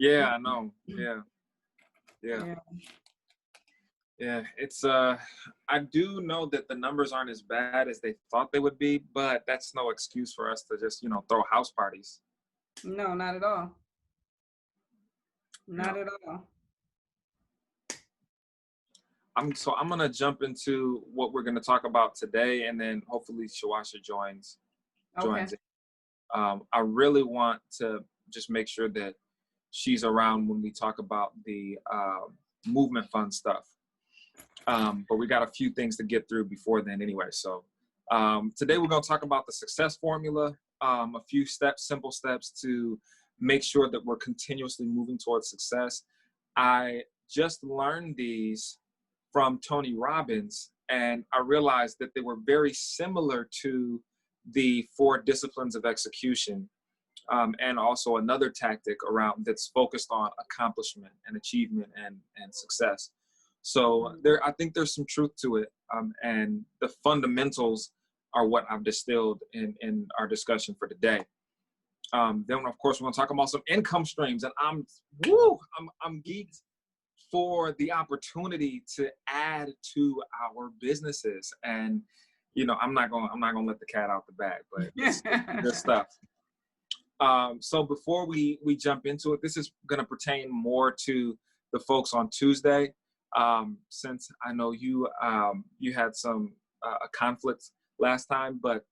Yeah, I know. Yeah. Yeah. Yeah. Yeah. It's I do know that the numbers aren't as bad as they thought they would be, but that's no excuse for us to just, throw house parties. No, not at all. You Not know. at all. I'm gonna jump into what we're gonna talk about today, and then hopefully Shawasha Okay. joins in. I really want to just make sure that she's around when we talk about the movement fund stuff. But we got a few things to get through before then anyway. So today we're going to talk about the success formula, a few steps, simple steps to make sure that we're continuously moving towards success. I just learned these from Tony Robbins, and I realized that they were very similar to the 4 disciplines of execution, and also another tactic around that's focused on accomplishment and achievement and success. So I think there's some truth to it, and the fundamentals are what I've distilled in our discussion for today. Then of course we're going to talk about some income streams, and I'm geeked for the opportunity to add to our businesses. And I'm not gonna let the cat out the bag, but it's good stuff. So before we jump into it, this is going to pertain more to the folks on Tuesday, since I know you had some a conflict last time, but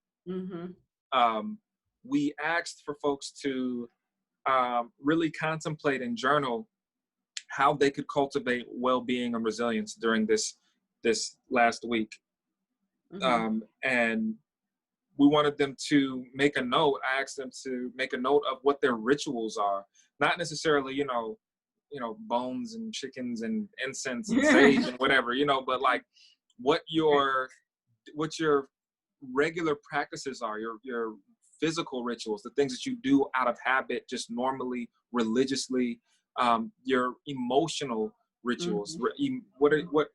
we asked for folks to really contemplate and journal how they could cultivate well-being and resilience during this last week. And we wanted them to make a note. I asked them to make a note of what their rituals are, not necessarily, bones and chickens and incense and sage and whatever, but like what your regular practices are, your physical rituals, the things that you do out of habit, just normally, religiously, your emotional rituals. What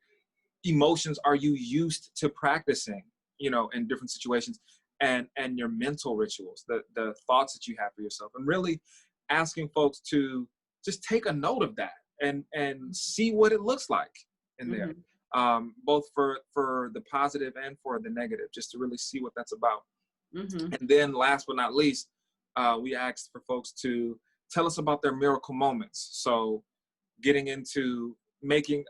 emotions are you used to practicing, in different situations, and your mental rituals, the thoughts that you have for yourself, and really asking folks to just take a note of that and see what it looks like in there, both for the positive and for the negative, just to really see what that's about. And then last but not least, we asked for folks to tell us about their miracle moments. So getting into making,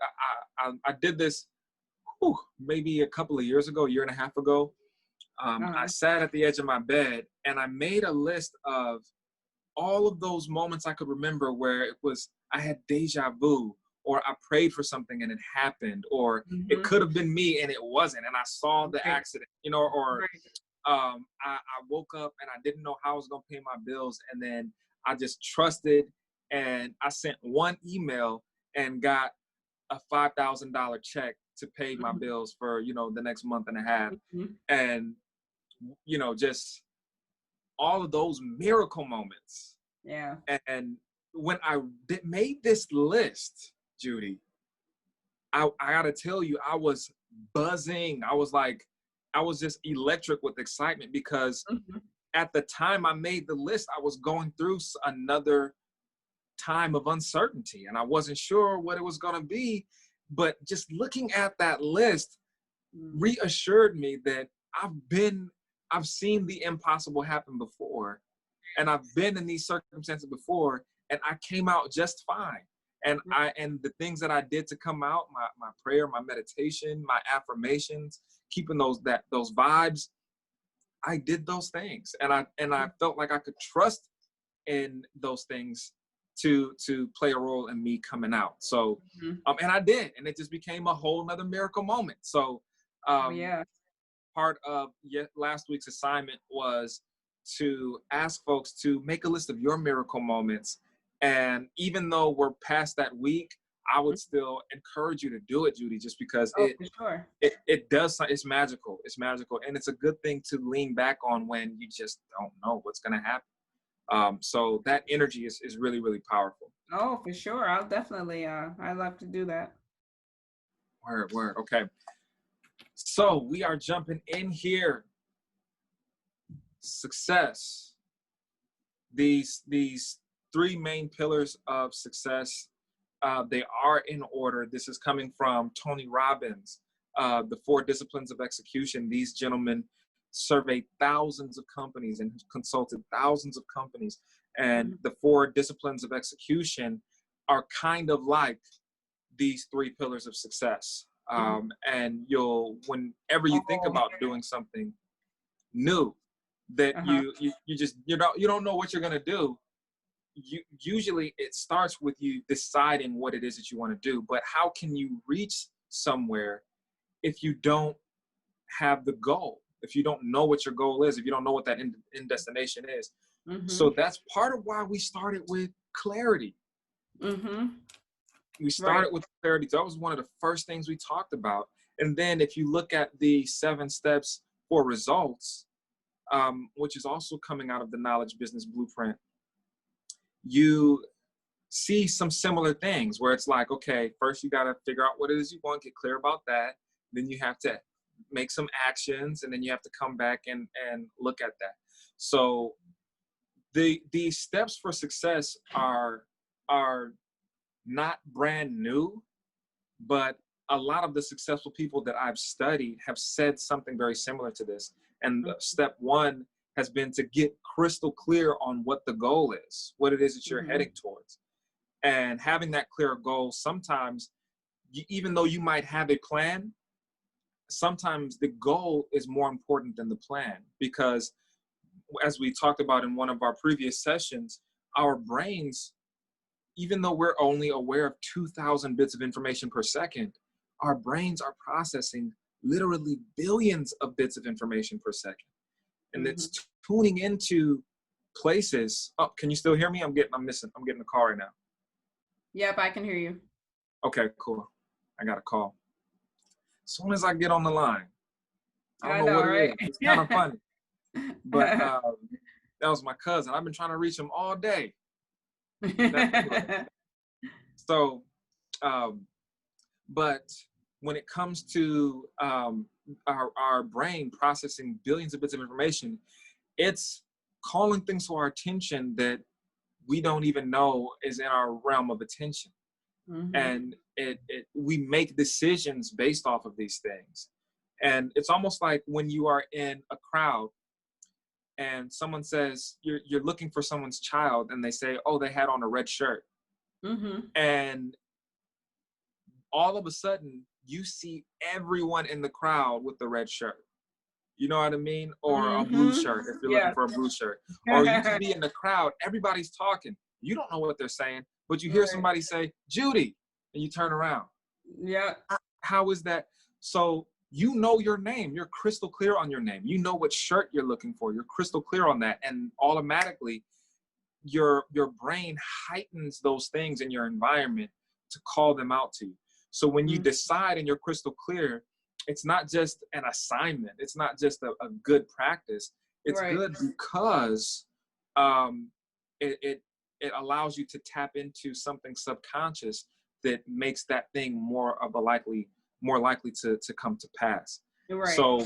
I did this maybe a couple of years ago, a year and a half ago. I sat at the edge of my bed and I made a list of all of those moments I could remember where it was, I had deja vu, or I prayed for something and it happened, or it could have been me and it wasn't, and I saw the accident, or I woke up and I didn't know how I was going to pay my bills, and then I just trusted, and I sent one email and got a $5,000 check to pay my bills for, the next month and a half. And, just all of those miracle moments. Yeah. And when I made this list, Judy, I got to tell you, I was buzzing. I was just electric with excitement, because at the time I made the list, I was going through another time of uncertainty, and I wasn't sure what it was going to be. But just looking at that list reassured me that I've seen the impossible happen before, and I've been in these circumstances before, and I came out just fine. And the things that I did to come out, my prayer, my meditation, my affirmations, keeping those vibes, I did those things, and I felt like I could trust in those things to play a role in me coming out. So, and I did, and it just became a whole nother miracle moment. So, part of last week's assignment was to ask folks to make a list of your miracle moments. And even though we're past that week, I would still encourage you to do it, Judy, just because it does. It's magical. It's magical. And it's a good thing to lean back on when you just don't know what's going to happen. So that energy is really, really powerful. Oh, for sure. I'll definitely, I love to do that. Word. Okay. So we are jumping in here. Success. These three main pillars of success. They are in order. This is coming from Tony Robbins, the four disciplines of execution. These gentlemen surveyed thousands of companies and consulted thousands of companies. And the four disciplines of execution are kind of like these three pillars of success. And whenever you think about doing something new that you don't know what you're going to do, usually it starts with you deciding what it is that you want to do. But how can you reach somewhere if you don't have the goal, if you don't know what your goal is, if you don't know what that end destination is? So that's part of why we started with clarity. We started with clarity. That was one of the first things we talked about. And then if you look at the 7 steps for results, which is also coming out of the Knowledge Business Blueprint, you see some similar things where it's like, okay, first you got to figure out what it is you want, get clear about that. Then you have to make some actions, and then you have to come back and look at that. So these steps for success are not brand new, but a lot of the successful people that I've studied have said something very similar to this. And step 1 has been to get crystal clear on what the goal is, what it is that you're heading towards. And having that clear goal, sometimes, even though you might have a plan, sometimes the goal is more important than the plan. Because as we talked about in one of our previous sessions, our brains, even though we're only aware of 2,000 bits of information per second, our brains are processing literally billions of bits of information per second. And it's tuning into places. Oh, can you still hear me? I'm getting a call right now. Yep, I can hear you. Okay, cool. I got a call. As soon as I get on the line, I don't know what it is. It's kind of funny. But that was my cousin. I've been trying to reach him all day. So, but when it comes to our brain processing billions of bits of information, it's calling things to our attention that we don't even know is in our realm of attention. And we make decisions based off of these things. And it's almost like when you are in a crowd and someone says, you're looking for someone's child, and they say, oh, they had on a red shirt. And all of a sudden, you see everyone in the crowd with the red shirt. You know what I mean? Or a blue shirt, if you're looking for a blue shirt. Or you can be in the crowd, everybody's talking. You don't know what they're saying, but you hear somebody say, Judy, and you turn around. Yeah. How is that? So you know your name. You're crystal clear on your name. You know what shirt you're looking for. You're crystal clear on that. And automatically, your brain heightens those things in your environment to call them out to you. So when you decide and you're crystal clear, it's not just an assignment. It's not just a good practice. It's good because it allows you to tap into something subconscious that makes that thing more likely to come to pass. So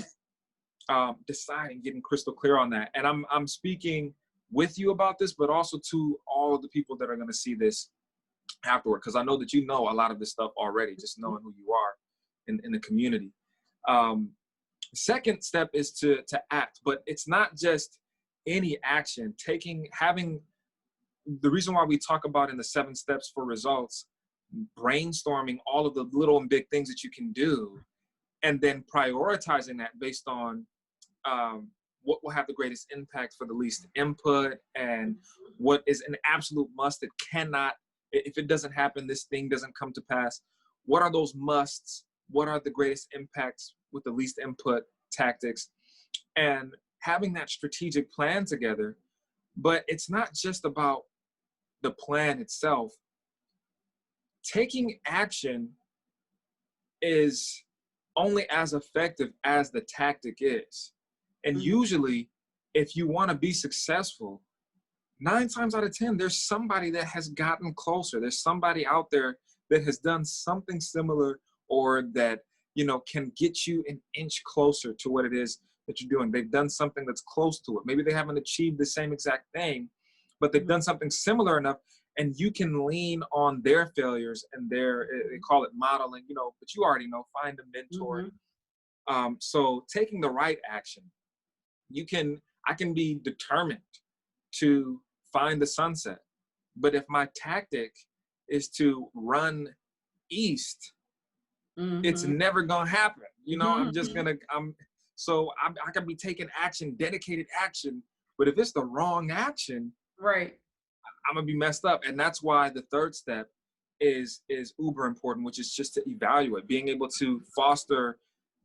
deciding, getting crystal clear on that. And I'm speaking with you about this, but also to all of the people that are going to see this afterward, because I know that you know a lot of this stuff already, just knowing who you are in the community. Second step is to act, but it's not just any action. Having the reason why we talk about in the 7 steps for results, brainstorming all of the little and big things that you can do, and then prioritizing that based on what will have the greatest impact for the least input, and what is an absolute must that cannot, if it doesn't happen, this thing doesn't come to pass. What are those musts? What are the greatest impacts with the least input tactics? And having that strategic plan together. But it's not just about the plan itself. Taking action is only as effective as the tactic is. And usually, if you want to be successful, 9 times out of 10, there's somebody that has gotten closer. There's somebody out there that has done something similar, or that, can get you an inch closer to what it is that you're doing. They've done something that's close to it. Maybe they haven't achieved the same exact thing, but they've done something similar enough, and you can lean on their failures and they call it modeling, but you already know, find a mentor. So taking the right action, I can be determined to find the sunset, but if my tactic is to run east, it's never gonna happen. I can be taking action, dedicated action, but if it's the wrong action, right, I'm gonna be messed up. And that's why the third step is uber important, which is just to evaluate, being able to foster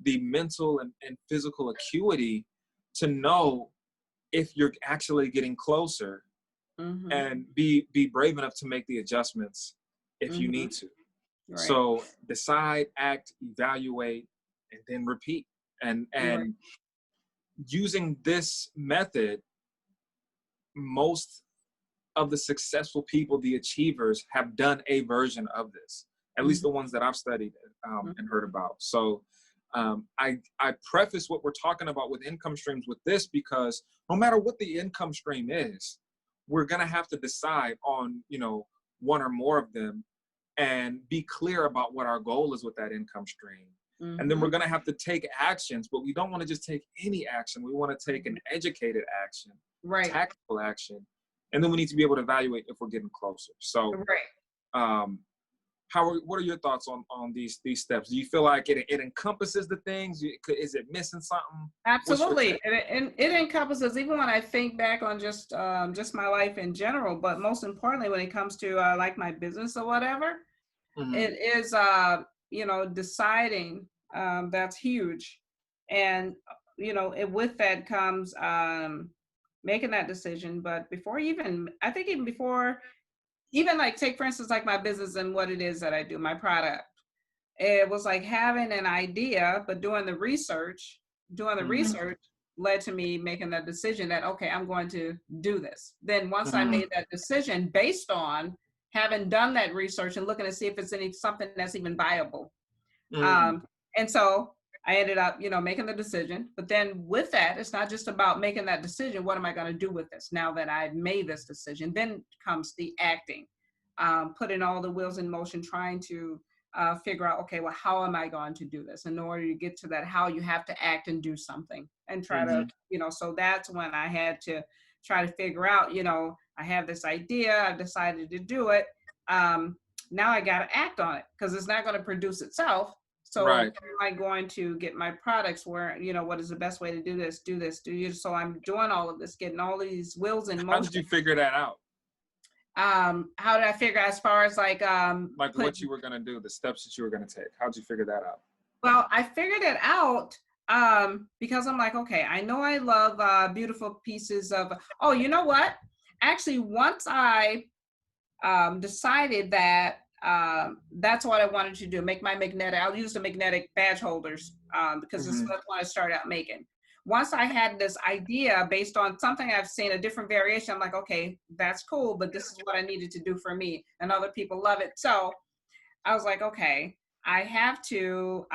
the mental and physical acuity to know if you're actually getting closer, and be brave enough to make the adjustments if you need to. Right. So decide, act, evaluate, and then repeat. And using this method, most of the successful people, the achievers, have done a version of this, at least the ones that I've studied and heard about. So I preface what we're talking about with income streams with this, because no matter what the income stream is, we're going to have to decide on, one or more of them and be clear about what our goal is with that income stream. And then we're going to have to take actions, but we don't want to just take any action. We want to take an educated action, tactical action. And then we need to be able to evaluate if we're getting closer. So, what are your thoughts on these steps? Do you feel like it encompasses the things? Is it missing something? Absolutely. It encompasses, even when I think back on just my life in general, but most importantly, when it comes to like my business or whatever, it is, deciding, that's huge. And, with that comes making that decision. But even like, take for instance, like my business and what it is that I do, my product, it was like having an idea, but doing the research led to me making that decision that, okay, I'm going to do this. Then once I made that decision based on having done that research and looking to see if it's something that's even viable. And so I ended up, making the decision. But then with that, it's not just about making that decision. What am I going to do with this now that I've made this decision? Then comes the acting, putting all the wheels in motion, trying to figure out, okay, well, how am I going to do this? In order to get to that, how you have to act and do something and try to, so that's when I had to try to figure out, I have this idea, I've decided to do it. Now I got to act on it because it's not going to produce itself. So am I going to get my products where, what is the best way to do this? So I'm doing all of this, getting all these wheels in motion. How did you figure that out? How did I figure as far as what you were going to do, the steps that you were going to take? How did you figure that out? Well, I figured it out because I'm like, okay, I know I love beautiful pieces of, you know what? Actually, once I decided that that's what I wanted to do, make my magnetic, I'll use the magnetic badge holders because that's what I started out making. Once I had this idea based on something I've seen, a different variation, I'm like, okay, that's cool, but this is what I needed to do for me, and other people love it. So I was like, okay, I have to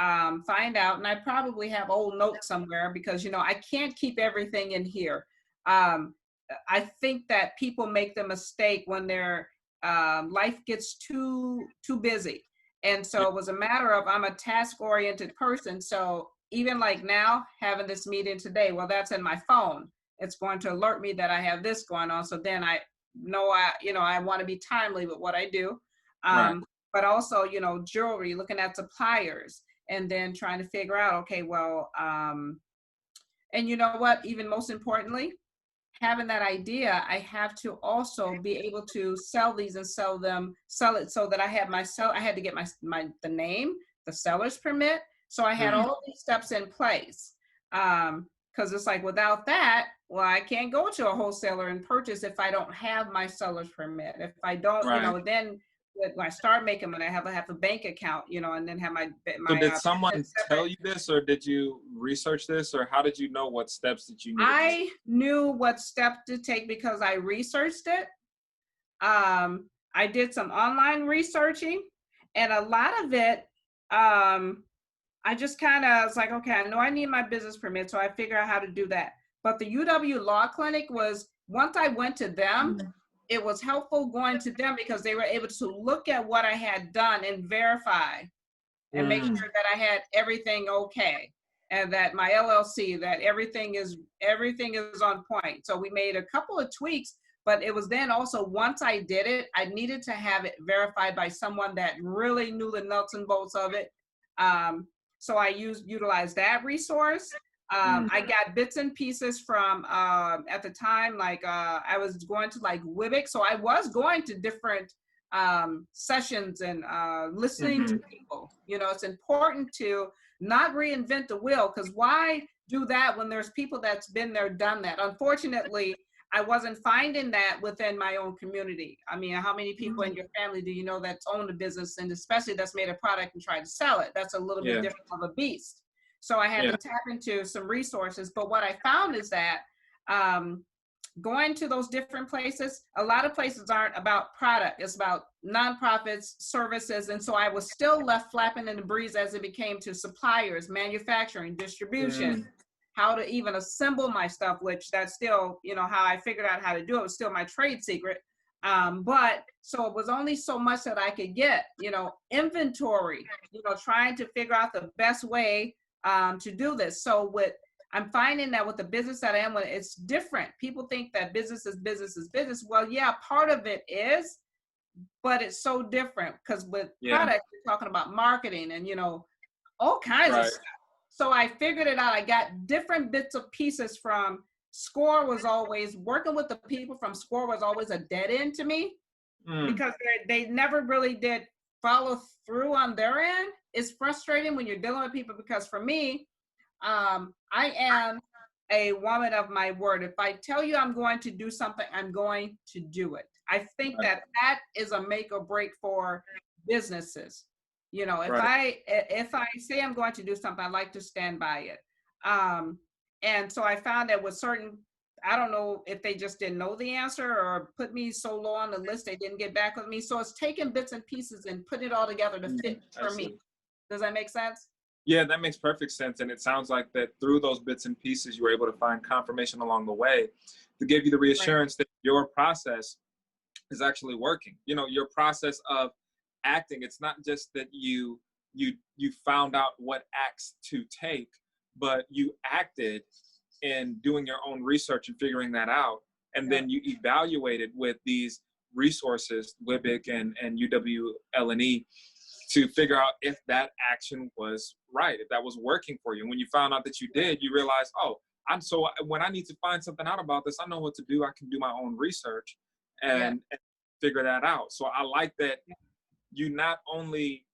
find out, and I probably have old notes somewhere because, I can't keep everything in here. I think that people make the mistake when their life gets too busy. And so it was a matter of, I'm a task-oriented person. So even like now, having this meeting today, well, that's in my phone. It's going to alert me that I have this going on. So then I know I want to be timely with what I do. But also, jewelry, looking at suppliers, and then trying to figure out, okay, well, and you know what, even most importantly, having that idea, I have to also be able to sell these and sell it so that I had to get the name, the seller's permit. So I had all these steps in place. Because it's like, without that, well, I can't go to a wholesaler and purchase if I don't have my seller's permit. If I don't, then when I start making money, I have to have a bank account, and then have my So did someone tell you this, or did you research this, or how did you know what steps that you needed? I knew what steps to take because I researched it. I did some online researching, and a lot of it, I just kind of was like, okay, I know I need my business permit, so I figured out how to do that. But the UW Law Clinic was, once I went to them, it was helpful going to them because they were able to look at what I had done and verify and make sure that I had everything okay, and that my LLC, that everything is on point. So we made a couple of tweaks, but it was then also, once I did it, I needed to have it verified by someone that really knew the nuts and bolts of it. So I utilized that resource. I got bits and pieces from, at the time, like I was going to like Webic. So I was going to different sessions and listening to people. You know, it's important to not reinvent the wheel, because why do that when there's people that's been there, done that? Unfortunately, I wasn't finding that within my own community. I mean, how many people in your family do you know that's owned a business, and especially that's made a product and tried to sell it? That's a little bit different of a beast. So I had to tap into some resources. But what I found is that going to those different places, a lot of places aren't about product. It's about nonprofits, services. And so I was still left flapping in the breeze as it became to suppliers, manufacturing, distribution, how to even assemble my stuff, which that's still, you know, how I figured out how to do it was still my trade secret. But so it was only so much that I could get, you know, inventory, you know, trying to figure out the best way to do this. So I'm finding that with the business that I am, it's different. People think that business is business is business. Well, yeah, part of it is, but it's so different because with product, you're talking about marketing and, you know, all kinds of stuff. So I figured it out. I got different bits of pieces from SCORE. Was always working with the people from SCORE was always a dead end to me because they never really did follow through on their end. It's frustrating when you're dealing with people because for me, I am a woman of my word. If I tell you I'm going to do something, I'm going to do it. I think that is a make or break for businesses. You know, if I say I'm going to do something, I like to stand by it. And so I found that with certain, I don't know if they just didn't know the answer or put me so low on the list, they didn't get back with me. So it's taking bits and pieces and putting it all together to fit for me. Does that make sense? Yeah, that makes perfect sense. And it sounds like that through those bits and pieces, you were able to find confirmation along the way to give you the reassurance that your process is actually working. You know, your process of acting, it's not just that you found out what acts to take, but you acted in doing your own research and figuring that out. And then you evaluated with these resources, WIBIC and UWLNE, to figure out if that action was right, if that was working for you. And when you found out that you did, you realized, oh, when I need to find something out about this, I know what to do. I can do my own research and figure that out. So I like that you not only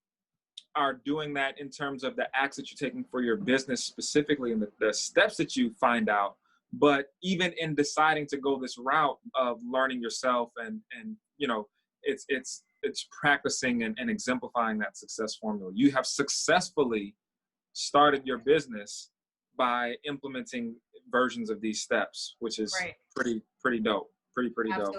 are doing that in terms of the acts that you're taking for your business specifically and the steps that you find out, but even in deciding to go this route of learning yourself and you know, it's practicing and exemplifying that success formula. You have successfully started your business by implementing versions of these steps, which is pretty dope. Pretty dope.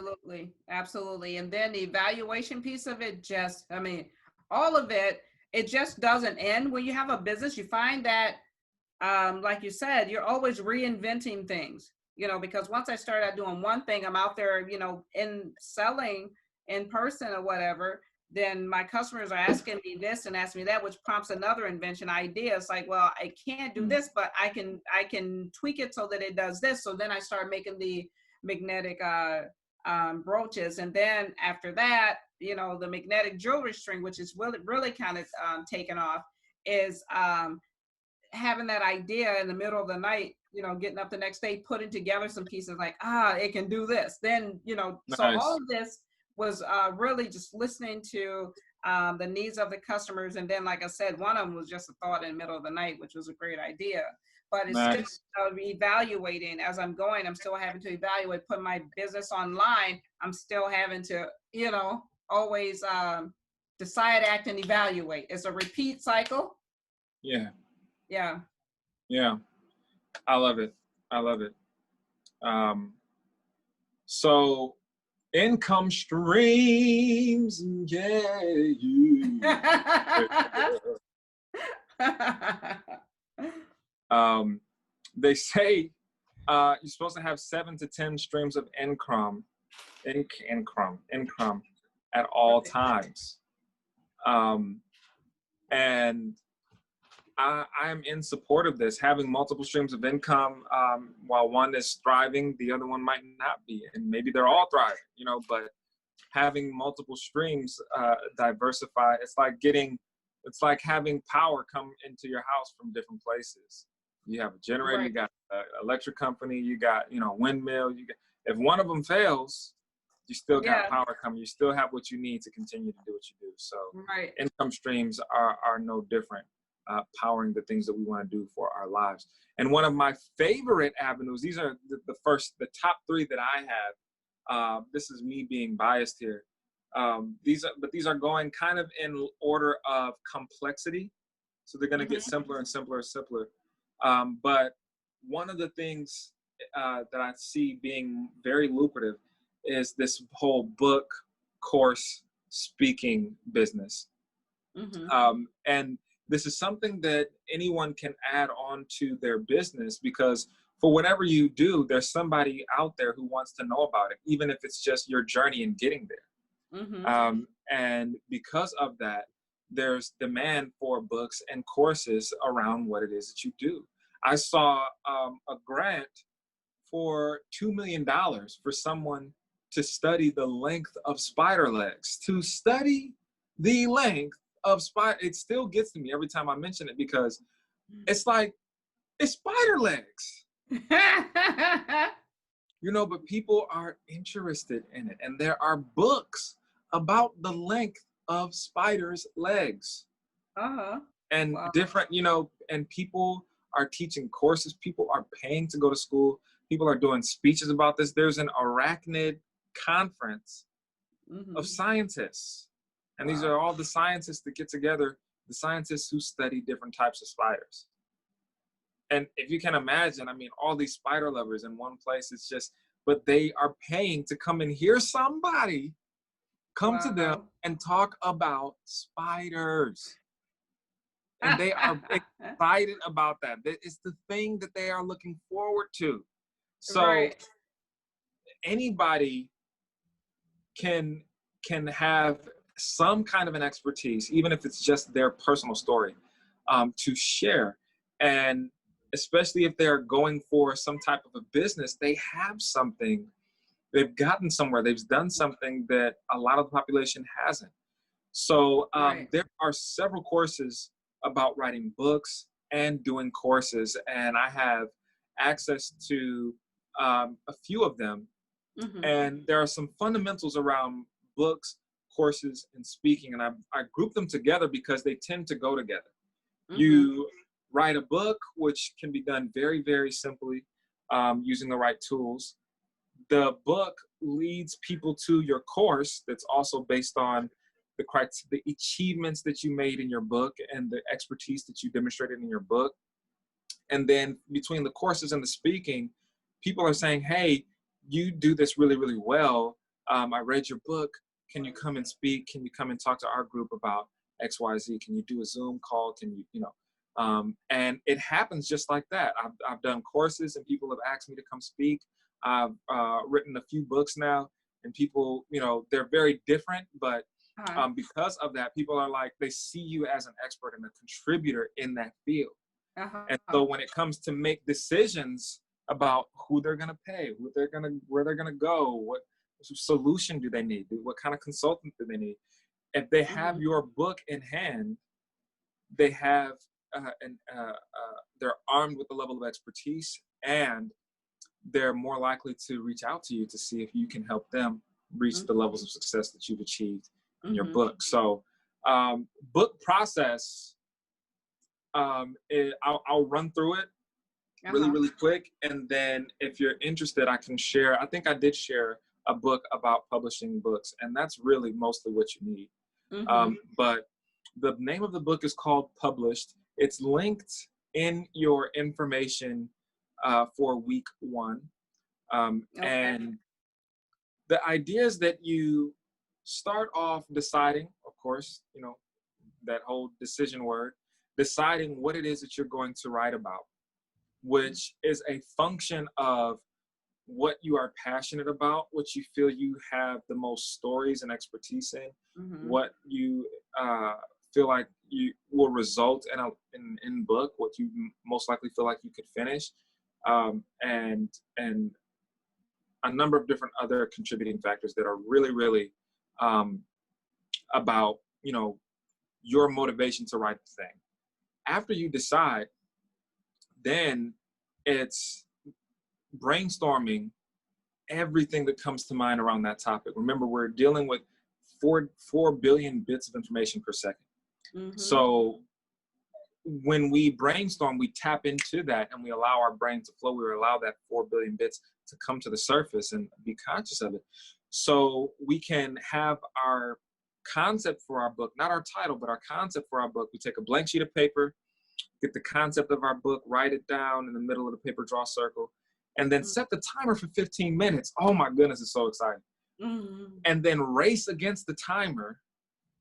Absolutely. And then the evaluation piece of it, I mean, all of it, it just doesn't end. When you have a business, you find that, like you said, you're always reinventing things, you know, because once I started out doing one thing, I'm out there, you know, in selling in person or whatever, then my customers are asking me this and asking me that, which prompts another invention idea. It's like, well, I can't do this, but I can tweak it so that it does this. So then I started making the magnetic brooches, and then after that, you know, the magnetic jewelry string, which is really kind of taken off, is having that idea in the middle of the night, you know, getting up the next day, putting together some pieces like, it can do this. Then, you know, so all of this was really just listening to the needs of the customers. And then, like I said, one of them was just a thought in the middle of the night, which was a great idea. But it's still evaluating as I'm going. I'm still having to evaluate, put my business online. I'm still having to, you know, always decide, act, and evaluate. It's a repeat cycle. Yeah. Yeah. I love it. So income streams, they say you're supposed to have 7 to 10 streams of income income at all times. And I am in support of this, having multiple streams of income. While one is thriving, the other one might not be, and maybe they're all thriving, but having multiple streams, diversify. It's like having power come into your house from different places. You have a generator, you got an electric company, you got, windmill. If one of them fails, you still got power coming. You still have what you need to continue to do what you do. So income streams are no different, powering the things that we want to do for our lives. And one of my favorite avenues, these are the top three that I have. This is me being biased here. These are going kind of in order of complexity. So they're going to get simpler and simpler and simpler. But one of the things that I see being very lucrative is this whole book, course, speaking business. And this is something that anyone can add on to their business, because for whatever you do, there's somebody out there who wants to know about it, even if it's just your journey in getting there. And because of that, there's demand for books and courses around what it is that you do. I saw a grant for $2 million for someone to study the length of spider legs. To study the length of spider, it still gets to me every time I mention it, because it's like, it's spider legs. But people are interested in it. And there are books about the length of spiders' legs. And different, and people are teaching courses. People are paying to go to school. People are doing speeches about this. There's an arachnid conference of scientists. And these are all the scientists that get together, the scientists who study different types of spiders. And if you can imagine, all these spider lovers in one place, it's just, but they are paying to come and hear somebody come to them and talk about spiders. And they are excited about that. It's the thing that they are looking forward to. So anybody can have some kind of an expertise, even if it's just their personal story, to share. And especially if they're going for some type of a business, they have something, they've gotten somewhere, they've done something that a lot of the population hasn't. So there are several courses about writing books and doing courses, and I have access to a few of them. And there are some fundamentals around books, courses, and speaking, and I group them together because they tend to go together. You write a book, which can be done very, very simply, using the right tools. The book leads people to your course that's also based on the achievements that you made in your book and the expertise that you demonstrated in your book. And then between the courses and the speaking, people are saying, hey, you do this really, really well. I read your book. Can you come and speak? Can you come and talk to our group about XYZ? Can you do a Zoom call? Can you, and it happens just like that. I've done courses and people have asked me to come speak. I've written a few books now, and people, they're very different, but because of that, people are like, they see you as an expert and a contributor in that field. And so when it comes to make decisions about who they're going to pay, where they're going to go, what solution do they need, what kind of consultant do they need, if they have your book in hand, they have they're armed with a level of expertise, and they're more likely to reach out to you to see if you can help them reach the levels of success that you've achieved in your book. So book process, I'll run through it really, really quick. And then if you're interested, I can share, I think I did share a book about publishing books, and that's really mostly what you need. But the name of the book is called Published. It's linked in your information for week 1. And the idea is that you start off deciding, of course, that whole decision word, deciding what it is that you're going to write about, which is a function of what you are passionate about, what you feel you have the most stories and expertise in, what you feel like you will result in in book, what you most likely feel like you could finish, and a number of different other contributing factors that are really, really about, you know, your motivation to write the thing. After you decide, then it's brainstorming everything that comes to mind around that topic. Remember, we're dealing with 4 billion bits of information per second. So when we brainstorm, we tap into that and we allow our brain to flow. We allow that 4 billion bits to come to the surface and be conscious of it. So we can have our concept for our book, not our title, but our concept for our book. We take a blank sheet of paper, get the concept of our book, write it down in the middle of the paper, draw a circle, and then set the timer for 15 minutes. Oh my goodness, it's so exciting. And then race against the timer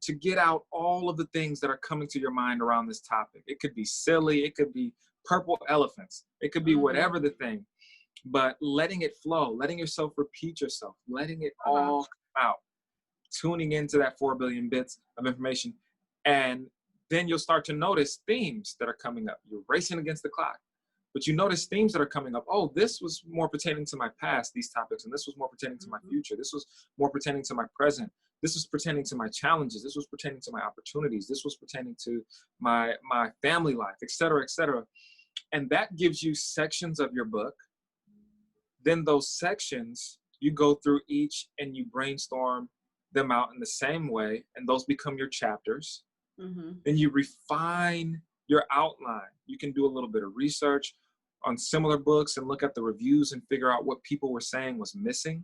to get out all of the things that are coming to your mind around this topic. It could be silly, it could be purple elephants, it could be whatever the thing, but letting it flow, letting yourself repeat yourself, letting it all come out, tuning into that 4 billion bits of information. And then you'll start to notice themes that are coming up. You're racing against the clock, but you notice themes that are coming up. Oh, this was more pertaining to my past, these topics, and this was more pertaining to my future. This was more pertaining to my present. This was pertaining to my challenges. This was pertaining to my opportunities. This was pertaining to my family life, et cetera, et cetera. And that gives you sections of your book. Then those sections, you go through each and you brainstorm them out in the same way, and those become your chapters. Then you refine your outline. You can do a little bit of research on similar books and look at the reviews and figure out what people were saying was missing,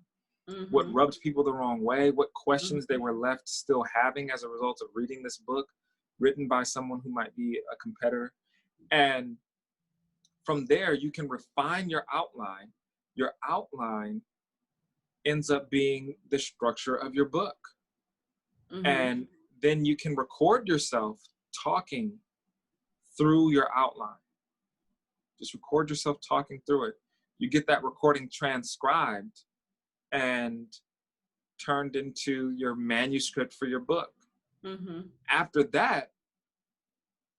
what rubbed people the wrong way, what questions they were left still having as a result of reading this book written by someone who might be a competitor. And from there, you can refine your outline. Your outline ends up being the structure of your book. And then you can record yourself talking through your outline. Just record yourself talking through it. You get that recording transcribed and turned into your manuscript for your book. After that,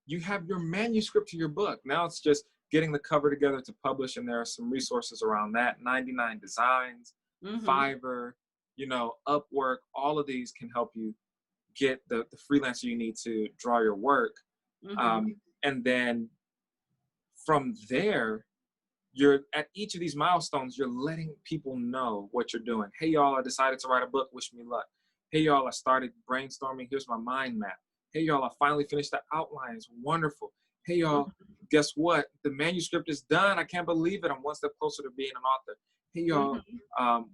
you have your manuscript to your book. Now it's just getting the cover together to publish, and there are some resources around that. 99 Designs, Fiverr, you know, Upwork, all of these can help you get the freelancer you need to draw your work. And then from there, you're at each of these milestones, you're letting people know what you're doing. Hey, y'all, I decided to write a book. Wish me luck. Hey, y'all, I started brainstorming. Here's my mind map. Hey, y'all, I finally finished the outline. It's wonderful. Hey, y'all, guess what? The manuscript is done. I can't believe it. I'm one step closer to being an author. Hey, y'all,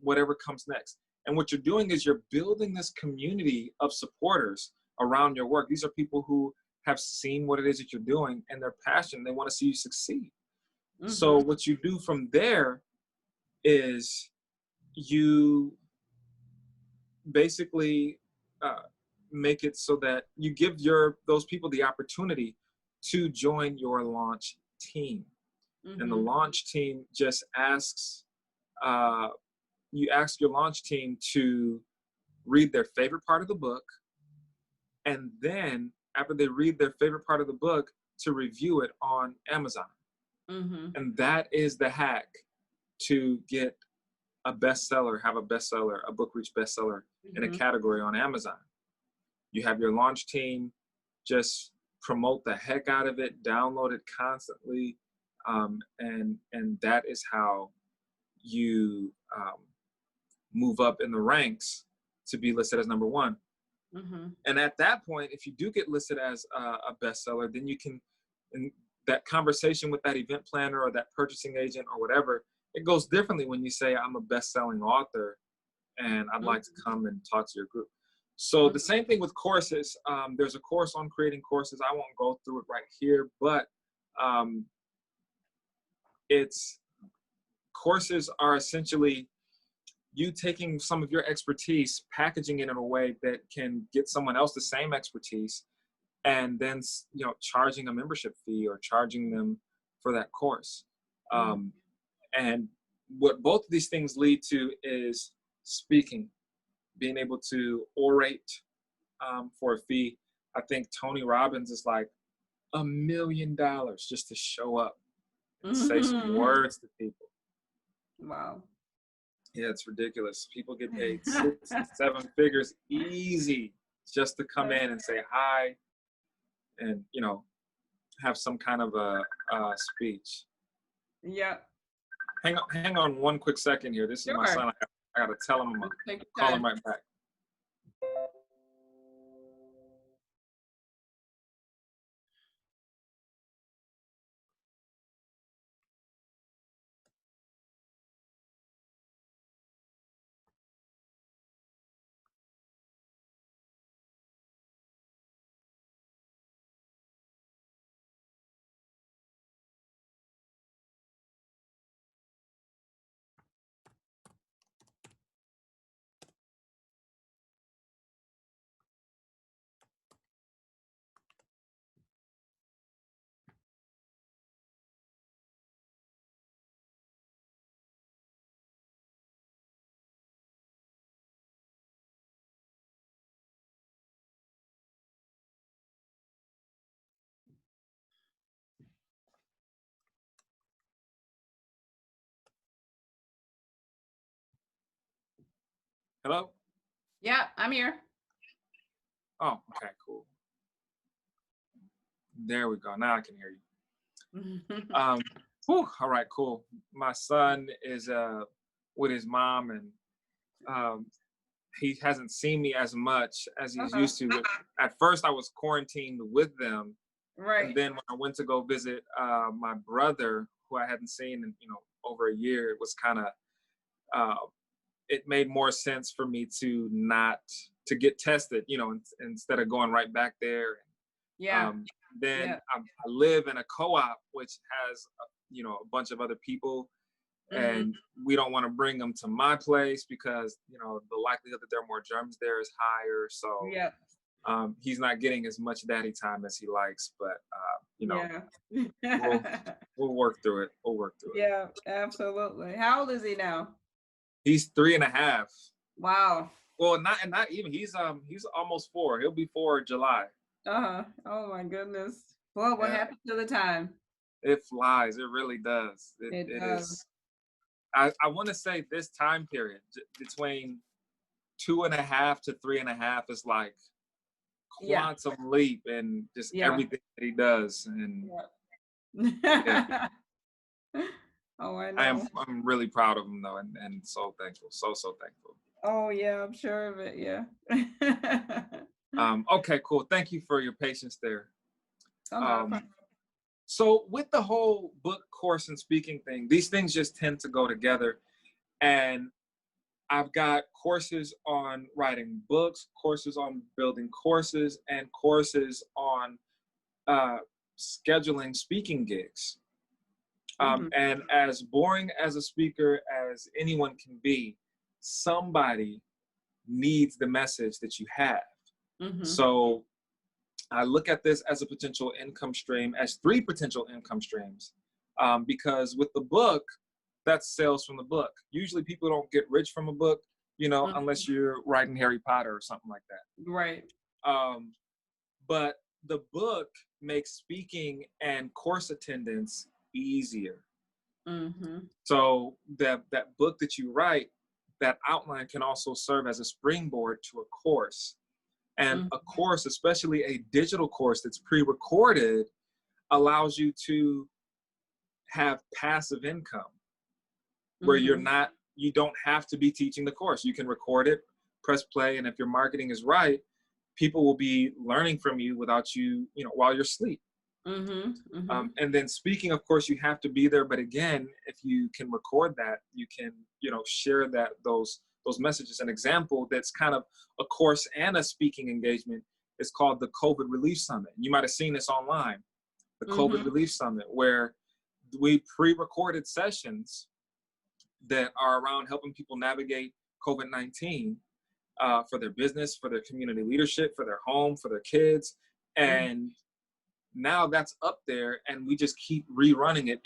whatever comes next. And what you're doing is you're building this community of supporters around your work. These are people who have seen what it is that you're doing and they're passionate. They want to see you succeed. So what you do from there is you basically make it so that you give those people the opportunity to join your launch team. And the launch team just asks, you ask your launch team to read their favorite part of the book. And then after they read their favorite part of the book, to review it on Amazon. And that is the hack to get a bestseller, have a bestseller, a book reach bestseller in a category on Amazon. You have your launch team just promote the heck out of it, download it constantly. And that is how you move up in the ranks to be listed as number one. And at that point, if you do get listed as a bestseller, then you can, in that conversation with that event planner or that purchasing agent or whatever, it goes differently when you say, I'm a best-selling author and I'd like to come and talk to your group. So the same thing with courses. There's a course on creating courses. I won't go through it right here, but courses are essentially you taking some of your expertise, packaging it in a way that can get someone else the same expertise, and then, you know, charging a membership fee or charging them for that course. And what both of these things lead to is speaking, being able to orate for a fee. I think Tony Robbins is like $1 million just to show up and say some words to people. Wow. Yeah, it's ridiculous. People get paid 6, 7 figures easy just to come in and say hi and, you know, have some kind of a speech. Yeah. Hang on one quick second here. This is my son. I gotta tell him. I'm gonna call him right back. Hello? Yeah, I'm here. Oh, okay, cool. There we go. Now I can hear you. All right, cool. My son is with his mom, and he hasn't seen me as much as he's used to. At first, I was quarantined with them, Right. and then when I went to go visit my brother, who I hadn't seen in over a year, it was kind of it made more sense for me to get tested, instead of going right back there. Yeah. Then I live in a co-op which has a bunch of other people, and we don't want to bring them to my place because the likelihood that there are more germs there is higher. So he's not getting as much daddy time as he likes, but we'll work through it. Yeah, absolutely. How old is he now? He's 3.5. Wow. Well, not even. He's almost 4. He'll be 4 in July. Oh my goodness. Well, what happened to the time? It flies. It really does. It does. Is. I want to say this time period between 2.5 to 3.5 is like quantum leap, and just everything that he does. And Oh, I know. I'm really proud of him though, and so thankful. So thankful. Oh yeah, I'm sure of it. Yeah. Okay, cool. Thank you for your patience there. Oh, no. So with the whole book, course, and speaking thing, these things just tend to go together. And I've got courses on writing books, courses on building courses, and courses on scheduling speaking gigs. And as boring as a speaker as anyone can be, somebody needs the message that you have. So I look at this as a potential income stream, as 3 potential income streams, because with the book, that's sales from the book. Usually people don't get rich from a book, unless you're writing Harry Potter or something like that. Right. But the book makes speaking and course attendance easier. So that book that you write, that outline can also serve as a springboard to a course. And a course, especially a digital course that's pre-recorded, allows you to have passive income where you don't have to be teaching the course. You can record it, press play, and if your marketing is right, people will be learning from you without you, while you're asleep. And then speaking, of course, you have to be there. But again, if you can record that, you can, share those messages. An example that's kind of a course and a speaking engagement is called the COVID Relief Summit. You might have seen this online, the COVID Relief Summit, where we pre-recorded sessions that are around helping people navigate COVID-19 for their business, for their community leadership, for their home, for their kids. And now that's up there, and we just keep rerunning it.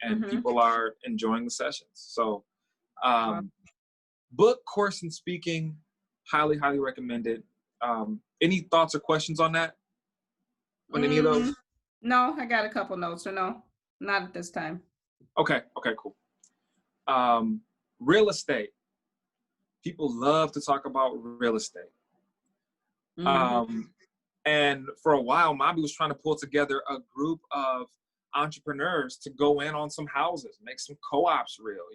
and Mm-hmm. people are enjoying the sessions. So, Wow. book, course, and speaking, highly, highly recommended. Any thoughts or questions on that? On any of those? No, I got a couple notes. So no, not at this time. Okay, cool. Real estate. People love to talk about real estate. Mm-hmm. And for a while, Mobby was trying to pull together a group of entrepreneurs to go in on some houses, make some co-ops real,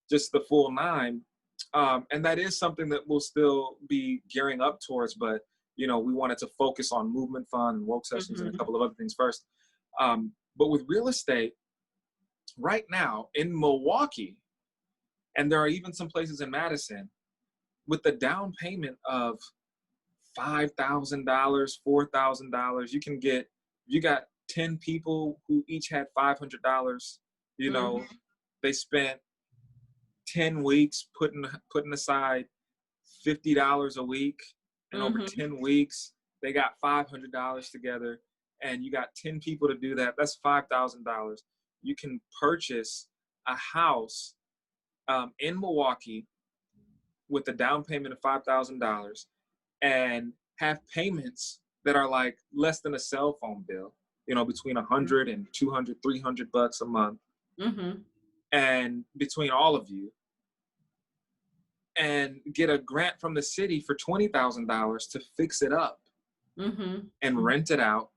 just the full nine. And that is something that we'll still be gearing up towards, but we wanted to focus on movement fund and woke sessions and a couple of other things first. But with real estate, right now in Milwaukee, and there are even some places in Madison, with the down payment of $5,000, $4,000, you got 10 people who each had $500. They spent 10 weeks putting aside $50 a week, and over 10 weeks they got $500 together, and you got 10 people to do that. That's $5,000. You can purchase a house in Milwaukee with a down payment of $5,000 and have payments that are like less than a cell phone bill, between 100 and 200, $300 a month. And between all of you, and get a grant from the city for $20,000 to fix it up and rent it out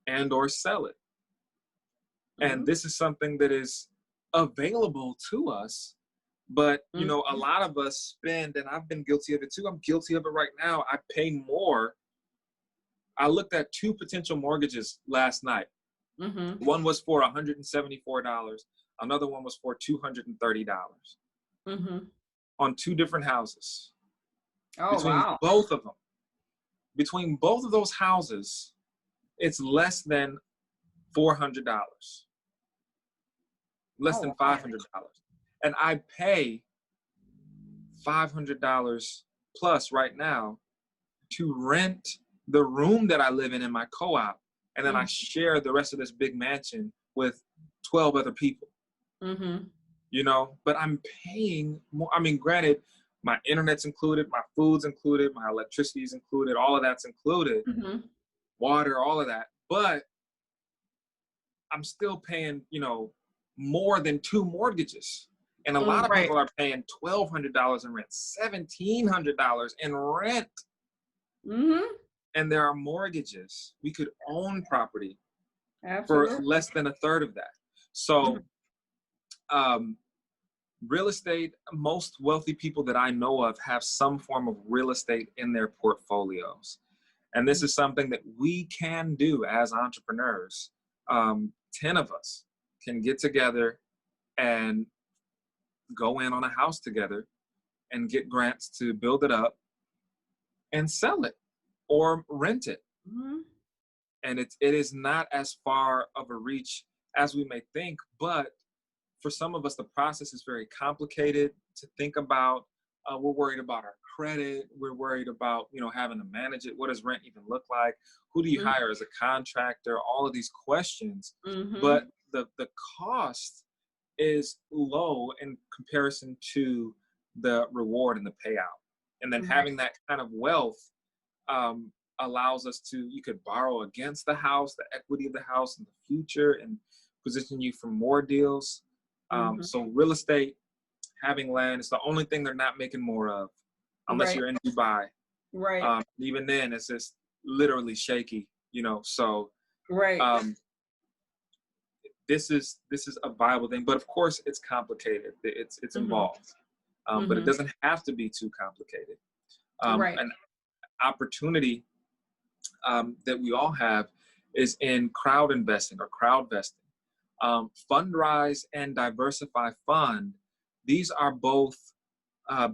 and or sell it. And this is something that is available to us. But, a lot of us spend, and I've been guilty of it too. I'm guilty of it right now. I pay more. I looked at 2 potential mortgages last night. One was for $174. Another one was for $230 on 2 different houses. Oh, wow. Between both of those houses, it's less than $400, less than $500. And I pay $500 plus right now to rent the room that I live in my co-op. And then I share the rest of this big mansion with 12 other people, but I'm paying more. I mean, granted, my internet's included, my food's included, my electricity's included, all of that's included, water, all of that. But I'm still paying, more than 2 mortgages. And a lot of people are paying $1,200 in rent, $1,700 in rent. And there are mortgages. We could own property for less than a third of that. So real estate, most wealthy people that I know of have some form of real estate in their portfolios. And this is something that we can do as entrepreneurs. 10 of us can get together and go in on a house together and get grants to build it up and sell it or rent it. And it is not as far of a reach as we may think, but for some of us, the process is very complicated to think about. We're worried about our credit. We're worried about, having to manage it. What does rent even look like? Who do you hire as a contractor? All of these questions. But the cost is low in comparison to the reward and the payout. And then having that kind of wealth allows us to, you could borrow against the house, the equity of the house in the future, and position you for more deals. So real estate, having land, is the only thing they're not making more of, unless you're in Dubai. Even then, it's just literally shaky, So this is a viable thing, but of course it's complicated. It's involved, but it doesn't have to be too complicated. An opportunity that we all have is in crowd investing or crowd vesting. Fundrise and Diversify Fund, these are both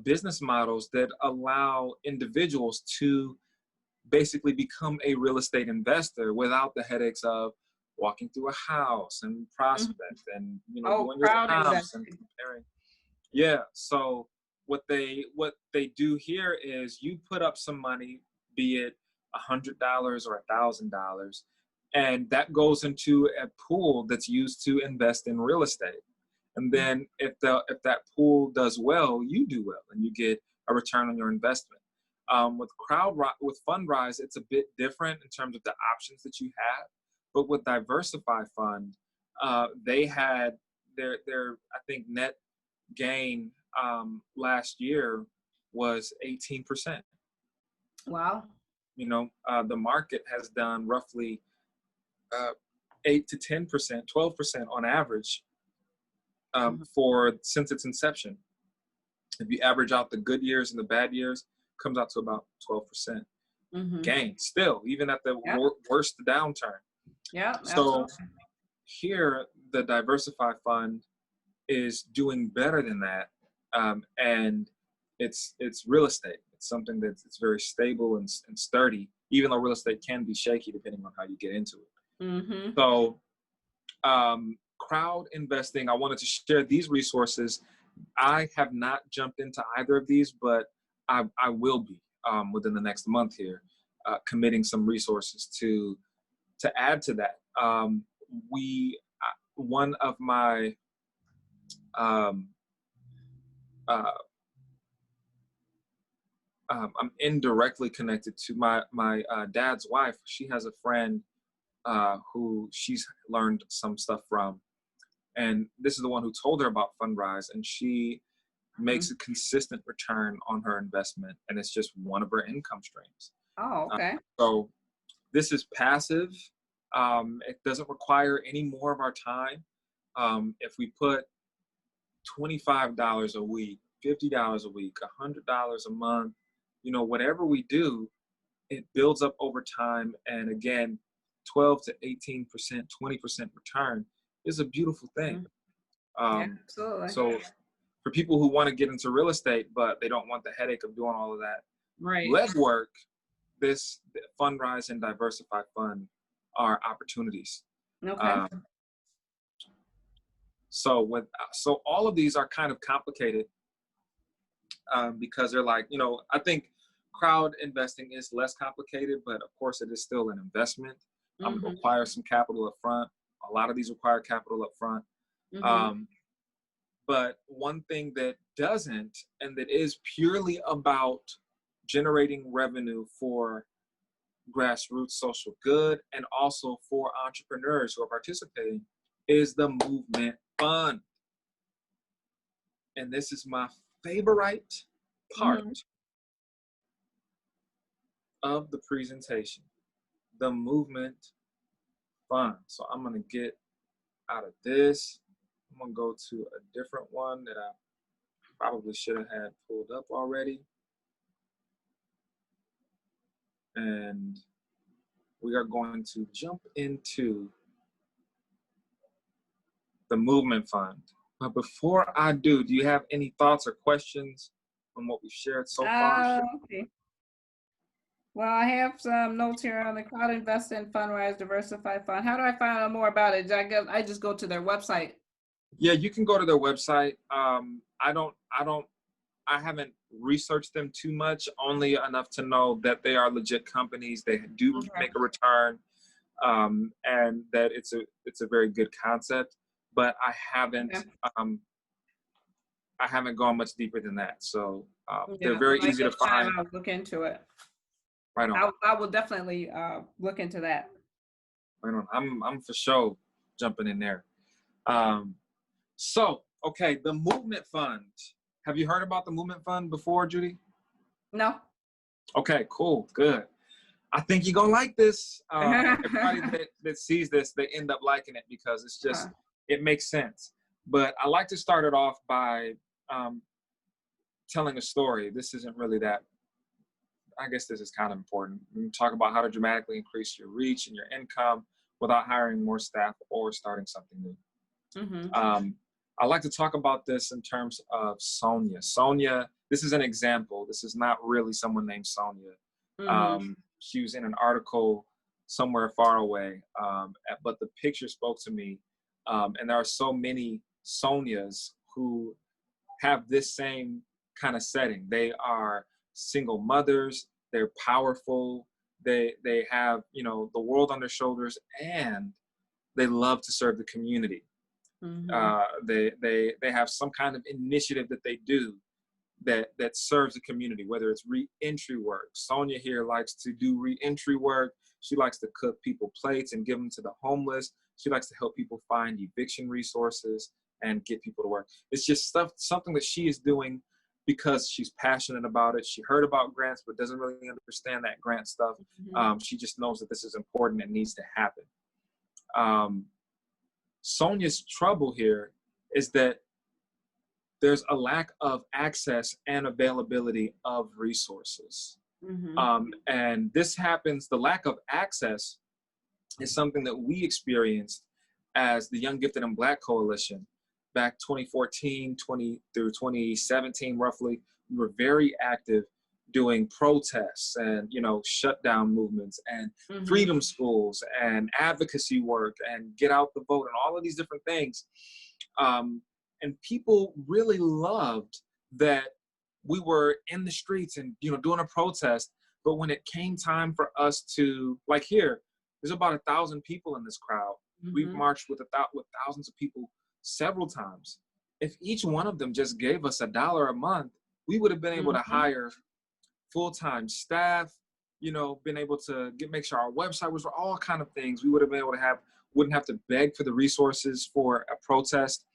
business models that allow individuals to basically become a real estate investor without the headaches of walking through a house and prospect and doing your comps and comparing. So what they do here is you put up some money, be it $100 or $1,000, And that goes into a pool that's used to invest in real estate. And then if that pool does well, you do well, and you get a return on your investment. With Fundrise, it's a bit different in terms of the options that you have. But with Diversify Fund, they had their I think net gain last year was 18%. Wow. You know, the market has done roughly 8 to 10%, 12% on average for since its inception. If you average out the good years and the bad years, comes out to about 12% gain still, even at the worst downturn. Yeah. So Absolutely. here, the Diversify Fund is doing better than that, and it's real estate. It's something it's very stable and sturdy, even though real estate can be shaky depending on how you get into it. So crowd investing, I wanted to share these resources. I have not jumped into either of these, but I will be within the next month here, committing some resources to add to that. One of my I'm indirectly connected to my dad's wife. She has a friend who she's learned some stuff from, and this is the one who told her about Fundrise, and she makes a consistent return on her investment, and it's just one of her income streams. Oh, okay. So this is passive. It doesn't require any more of our time. If we put $25 a week, $50 a week, $100 a month, you know, whatever we do, it builds up over time. And again, 12 to 18%, 20% return is a beautiful thing. Yeah, absolutely. So for people who want to get into real estate, but they don't want the headache of doing all of that legwork, this Fundrise and Diversify Fund are opportunities. Okay. So all of these are kind of complicated because they're like, you know, I think crowd investing is less complicated, but of course it is still an investment. It requires some capital up front. A lot of these require capital up front. But one thing that doesn't, and that is purely about generating revenue for grassroots social good and also for entrepreneurs who are participating, is the Movement Fund. And this is my favorite part of the presentation, the Movement Fund. So I'm going to get out of this. I'm going to go to a different one that I probably should have had pulled up already. And we are going to jump into the Movement Fund. But before I do you have any thoughts or questions on what we've shared so far? Okay. Well, I have some notes here on the Crowd Investing Fundrise Diversify Fund. How do I find out more about it? I just go to their website. Yeah, you can go to their website. I haven't researched them too much, only enough to know that they are legit companies. They do make a return, and that it's a very good concept. But I haven't gone much deeper than that. So they're very easy to find. I'll look into it. Right on. I will definitely look into that. Right on. I'm for sure jumping in there. So, okay, the Movement Fund. Have you heard about the Movement Fund before, Judy? No. Okay, cool, good. I think you're gonna like this. Everybody that sees this, they end up liking it because it's just, it makes sense. But I like to start it off by telling a story. This isn't really that, I guess this is kind of important. We talk about how to dramatically increase your reach and your income without hiring more staff or starting something new. I like to talk about this in terms of Sonia. Sonia, this is an example. This is not really someone named Sonia. She was in an article somewhere far away, but the picture spoke to me. And there are so many Sonias who have this same kind of setting. They are single mothers. They're powerful. They have, you know, the world on their shoulders, and they love to serve the community. They have some kind of initiative that they do that serves the community, whether it's re-entry work. Sonia here likes to do re-entry work. She likes to cook people plates and give them to the homeless. She likes to help people find eviction resources and get people to work. It's just something that she is doing because she's passionate about it. She heard about grants, but doesn't really understand that grant stuff. She just knows that this is important and needs to happen. Sonia's trouble here is that there's a lack of access and availability of resources. And this happens, the lack of access is something that we experienced as the Young Gifted and Black Coalition back 2014 through 2017 roughly. We were very active doing protests and, you know, shutdown movements and freedom schools and advocacy work and get out the vote and all of these different things. And people really loved that we were in the streets and, you know, doing a protest. But when it came time for us to, like here, there's about 1,000 people in this crowd. We've marched with thousands of people several times. If each one of them just gave us $1 a month, we would have been able to hire full-time staff, you know, been able to make sure our website was all kind of things. We would have been able to wouldn't have to beg for the resources for a protest.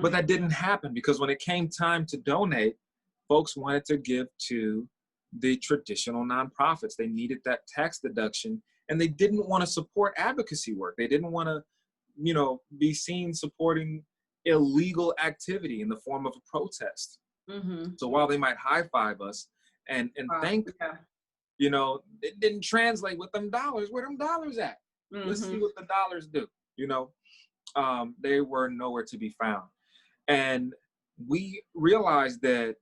But that didn't happen because when it came time to donate, folks wanted to give to the traditional nonprofits. They needed that tax deduction, and they didn't want to support advocacy work. They didn't want to, you know, be seen supporting illegal activity in the form of a protest. So while they might high-five us and thank, you know, it didn't translate with them dollars. Where them dollars at? Let's see what the dollars do, you know. They were nowhere to be found. And we realized that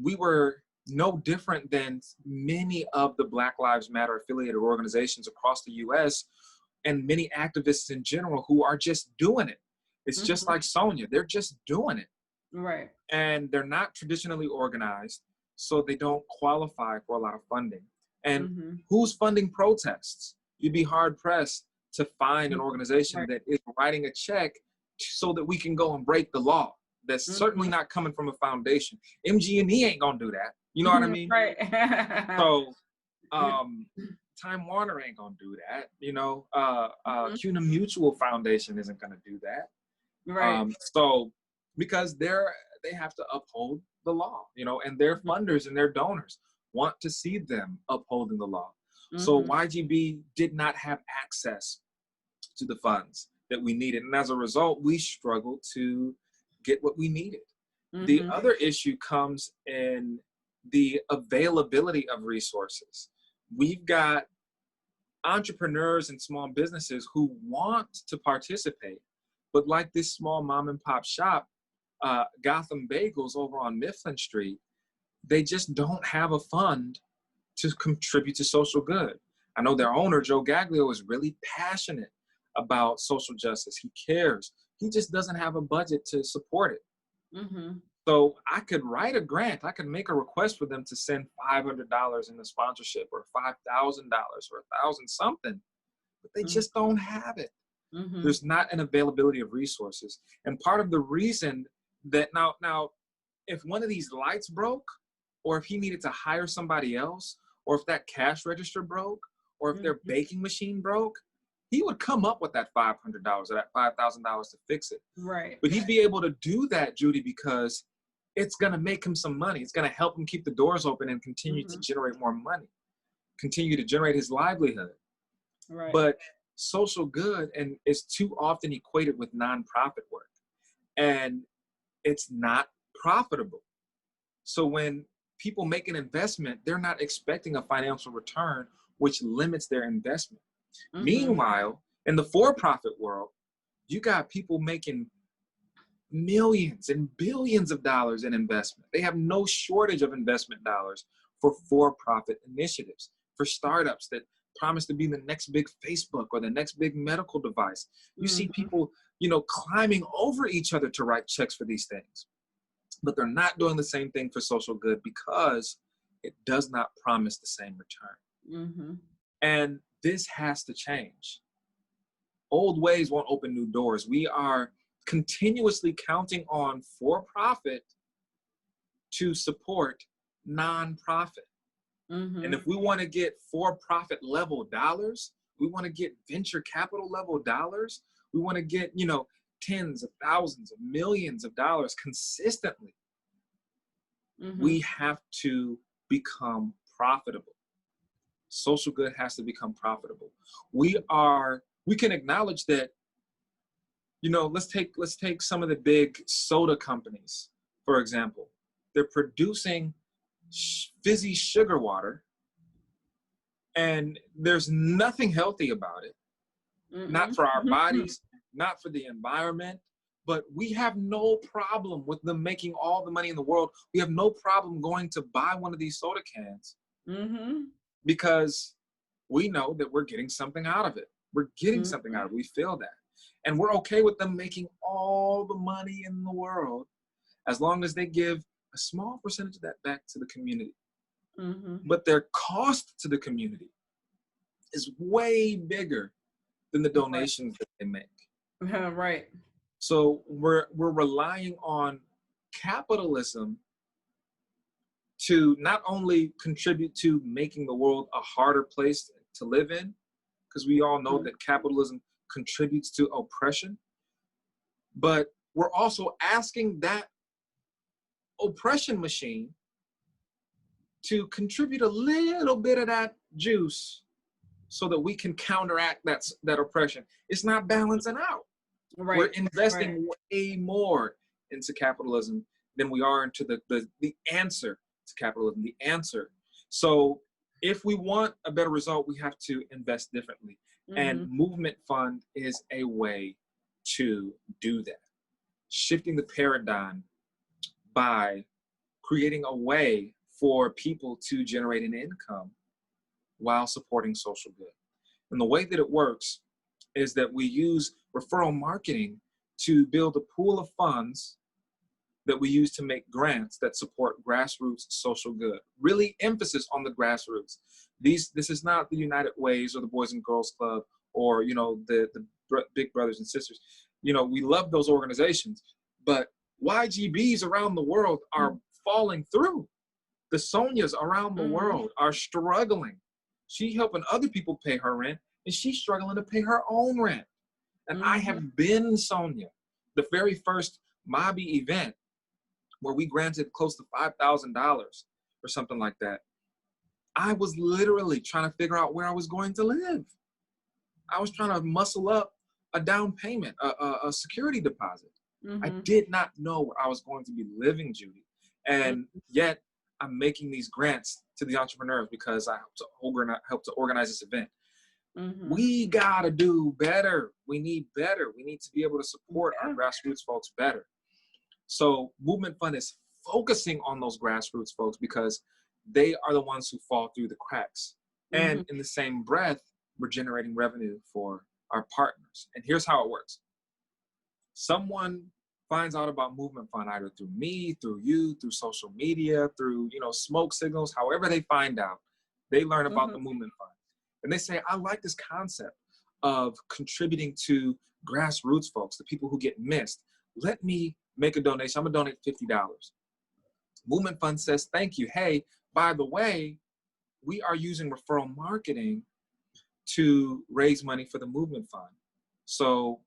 we were no different than many of the Black Lives Matter affiliated organizations across the US and many activists in general who are just doing it. It's just like Sonia, they're just doing it. Right. And they're not traditionally organized, so they don't qualify for a lot of funding. And who's funding protests? You'd be hard pressed to find an organization that is writing a check so that we can go and break the law. That's certainly not coming from a foundation. MG&E ain't gonna do that. You know what I mean? Right. So Time Warner ain't gonna do that. You know, CUNA Mutual Foundation isn't gonna do that. Right. So because they have to uphold the law, you know, and their funders and their donors want to see them upholding the law. So YGB did not have access to the funds that we needed. And as a result, we struggled to get what we needed. The other issue comes in the availability of resources. We've got entrepreneurs and small businesses who want to participate, but like this small mom and pop shop, Gotham Bagels over on Mifflin Street, they just don't have a fund to contribute to social good. I know their owner, Joe Gaglio, is really passionate about social justice. He cares. He just doesn't have a budget to support it. So I could write a grant. I could make a request for them to send $500 in a sponsorship or $5,000 or $1,000 something, but they just don't have it. There's not an availability of resources. And part of the reason that now, if one of these lights broke, or if he needed to hire somebody else, or if that cash register broke, or if their baking machine broke, he would come up with that $500 or that $5,000 to fix it. Right. But he'd be able to do that, Judy, because it's going to make him some money. It's going to help him keep the doors open and continue to generate more money, continue to generate his livelihood. Right. But social good and is too often equated with nonprofit work, and it's not profitable. So when people make an investment, they're not expecting a financial return, which limits their investment. Meanwhile, in the for-profit world, you got people making millions and billions of dollars in investment. They have no shortage of investment dollars for-profit initiatives, for startups that promise to be the next big Facebook or the next big medical device. You see people, you know, climbing over each other to write checks for these things. But they're not doing the same thing for social good because it does not promise the same return. Mm-hmm. And this has to change. Old ways won't open new doors. We are continuously counting on for-profit to support nonprofit. And Mm-hmm. if we want to get for-profit level dollars, we want to get venture capital level dollars, we want to get, tens of thousands of millions of dollars consistently, Mm-hmm. we have to become profitable. Social good has to become profitable. We can acknowledge that, let's take some of the big soda companies, for example. They're producing fizzy sugar water, and there's nothing healthy about it. Not for our Mm-hmm. bodies, not for the environment, but we have no problem with them making all the money in the world. We have no problem going to buy one of these soda cans Mm-hmm. because we know that we're getting something out of it. We're getting something Mm-hmm. out of it. We feel that. And we're okay with them making all the money in the world as long as they give a small percentage of that back to the community. Mm-hmm. But their cost to the community is way bigger than the donations that they make. Right. So we're relying on capitalism to not only contribute to making the world a harder place to live in, because we all know that capitalism contributes to oppression, but we're also asking that oppression machine to contribute a little bit of that juice so that we can counteract that oppression. It's not balancing out. Right. We're investing way more into capitalism than we are into the answer to capitalism, the answer. So if we want a better result, we have to invest differently. Mm-hmm. And Movement Fund is a way to do that. Shifting the paradigm by creating a way for people to generate an income while supporting social good. And the way that it works is that we use referral marketing to build a pool of funds that we use to make grants that support grassroots social good. Really emphasis on the grassroots. This is not the United Ways or the Boys and Girls Club or the Big Brothers and Sisters. We love those organizations, but YGBs around the world are falling through. The Sonias around the world are struggling. She's helping other people pay her rent, and she's struggling to pay her own rent. And I have been Sonia, the very first Mobby event where we granted close to $5,000 or something like that. I was literally trying to figure out where I was going to live. I was trying to muscle up a down payment, a security deposit. I did not know where I was going to be living, Judy. And yet I'm making these grants to the entrepreneurs because I help to organize this event. We gotta do better. We need better. We need to be able to support our grassroots folks better. So Movement Fund is focusing on those grassroots folks because they are the ones who fall through the cracks. And in the same breath, we're generating revenue for our partners. And here's how it works. Someone finds out about Movement Fund either through me, through you, through social media, through smoke signals, however they find out, they learn about the Movement Fund. And they say, I like this concept of contributing to grassroots folks, the people who get missed. Let me make a donation. I'm gonna donate $50. Movement Fund says, thank you. Hey, by the way, we are using referral marketing to raise money for the Movement Fund. So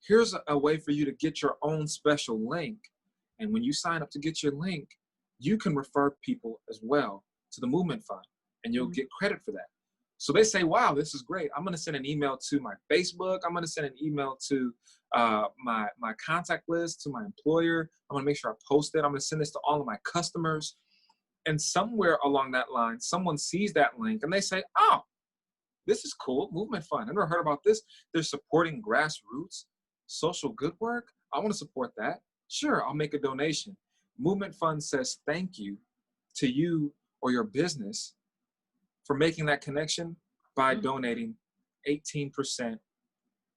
here's a way for you to get your own special link. And when you sign up to get your link, you can refer people as well to the Movement Fund, and you'll get credit for that. So they say, wow, this is great. I'm going to send an email to my Facebook. I'm going to send an email to my contact list, to my employer. I'm going to make sure I post it. I'm going to send this to all of my customers. And somewhere along that line, someone sees that link and they say, oh, this is cool. Movement Fund. I've never heard about this. They're supporting grassroots social good work. I want to support that. Sure, I'll make a donation. Movement Fund says thank you to you or your business for making that connection by donating 18%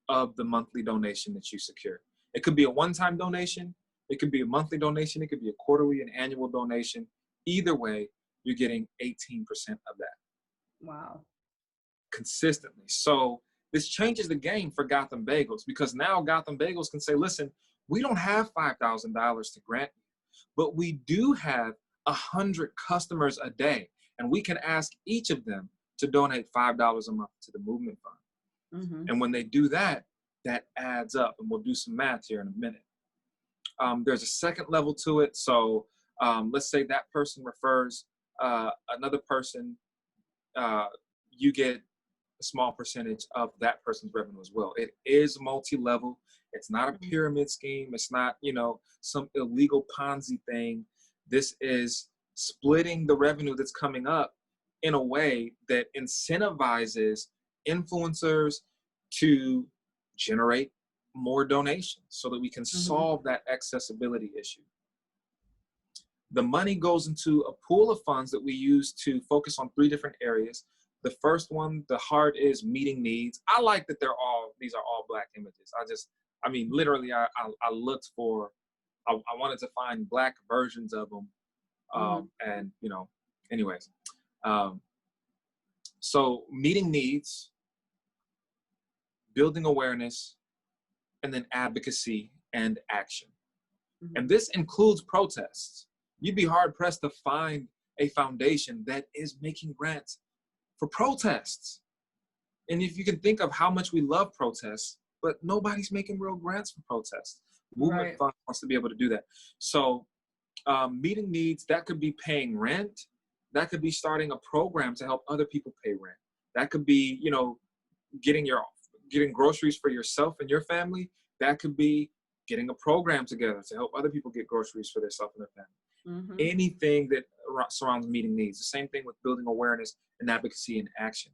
of the monthly donation that you secure. It could be a one-time donation. It could be a monthly donation. It could be a quarterly and annual donation. Either way, you're getting 18% of that. Wow. consistently. So this changes the game for Gotham Bagels, because now Gotham Bagels can say, listen, we don't have $5,000 to grant you, but we do have 100 customers a day, and we can ask each of them to donate $5 a month to the movement fund. Mm-hmm. And when they do that, that adds up, and we'll do some math here in a minute. There's a second level to it. So let's say that person refers another person, you get a small percentage of that person's revenue as well. It is multi-level. It's not a pyramid scheme. It's not, some illegal Ponzi thing. This is splitting the revenue that's coming up in a way that incentivizes influencers to generate more donations so that we can solve that accessibility issue. The money goes into a pool of funds that we use to focus on 3 different areas. The first one, the heart, is meeting needs. I like that these are all Black images. Literally, I looked for, I wanted to find Black versions of them. And, anyways. So meeting needs, building awareness, and then advocacy and action. And this includes protests. You'd be hard pressed to find a foundation that is making grants for protests. And if you can think of how much we love protests, but nobody's making real grants for protests. Movement Fund wants to be able to do that. So meeting needs, that could be paying rent. That could be starting a program to help other people pay rent. That could be, getting groceries for yourself and your family. That could be getting a program together to help other people get groceries for themselves and their family. Anything that surrounds meeting needs. The same thing with building awareness and advocacy and action.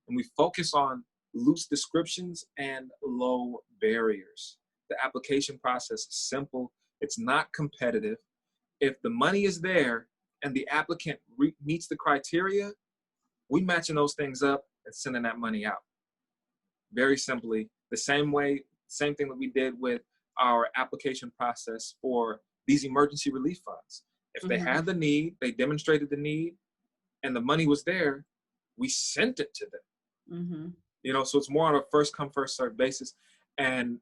And we focus on loose descriptions and low barriers. The application process is simple. It's not competitive. If the money is there and the applicant meets the criteria, we matching those things up and sending that money out. Very simply, same thing that we did with our application process for these emergency relief funds. If they had the need, they demonstrated the need, and the money was there, we sent it to them. So it's more on a first come, first served basis. And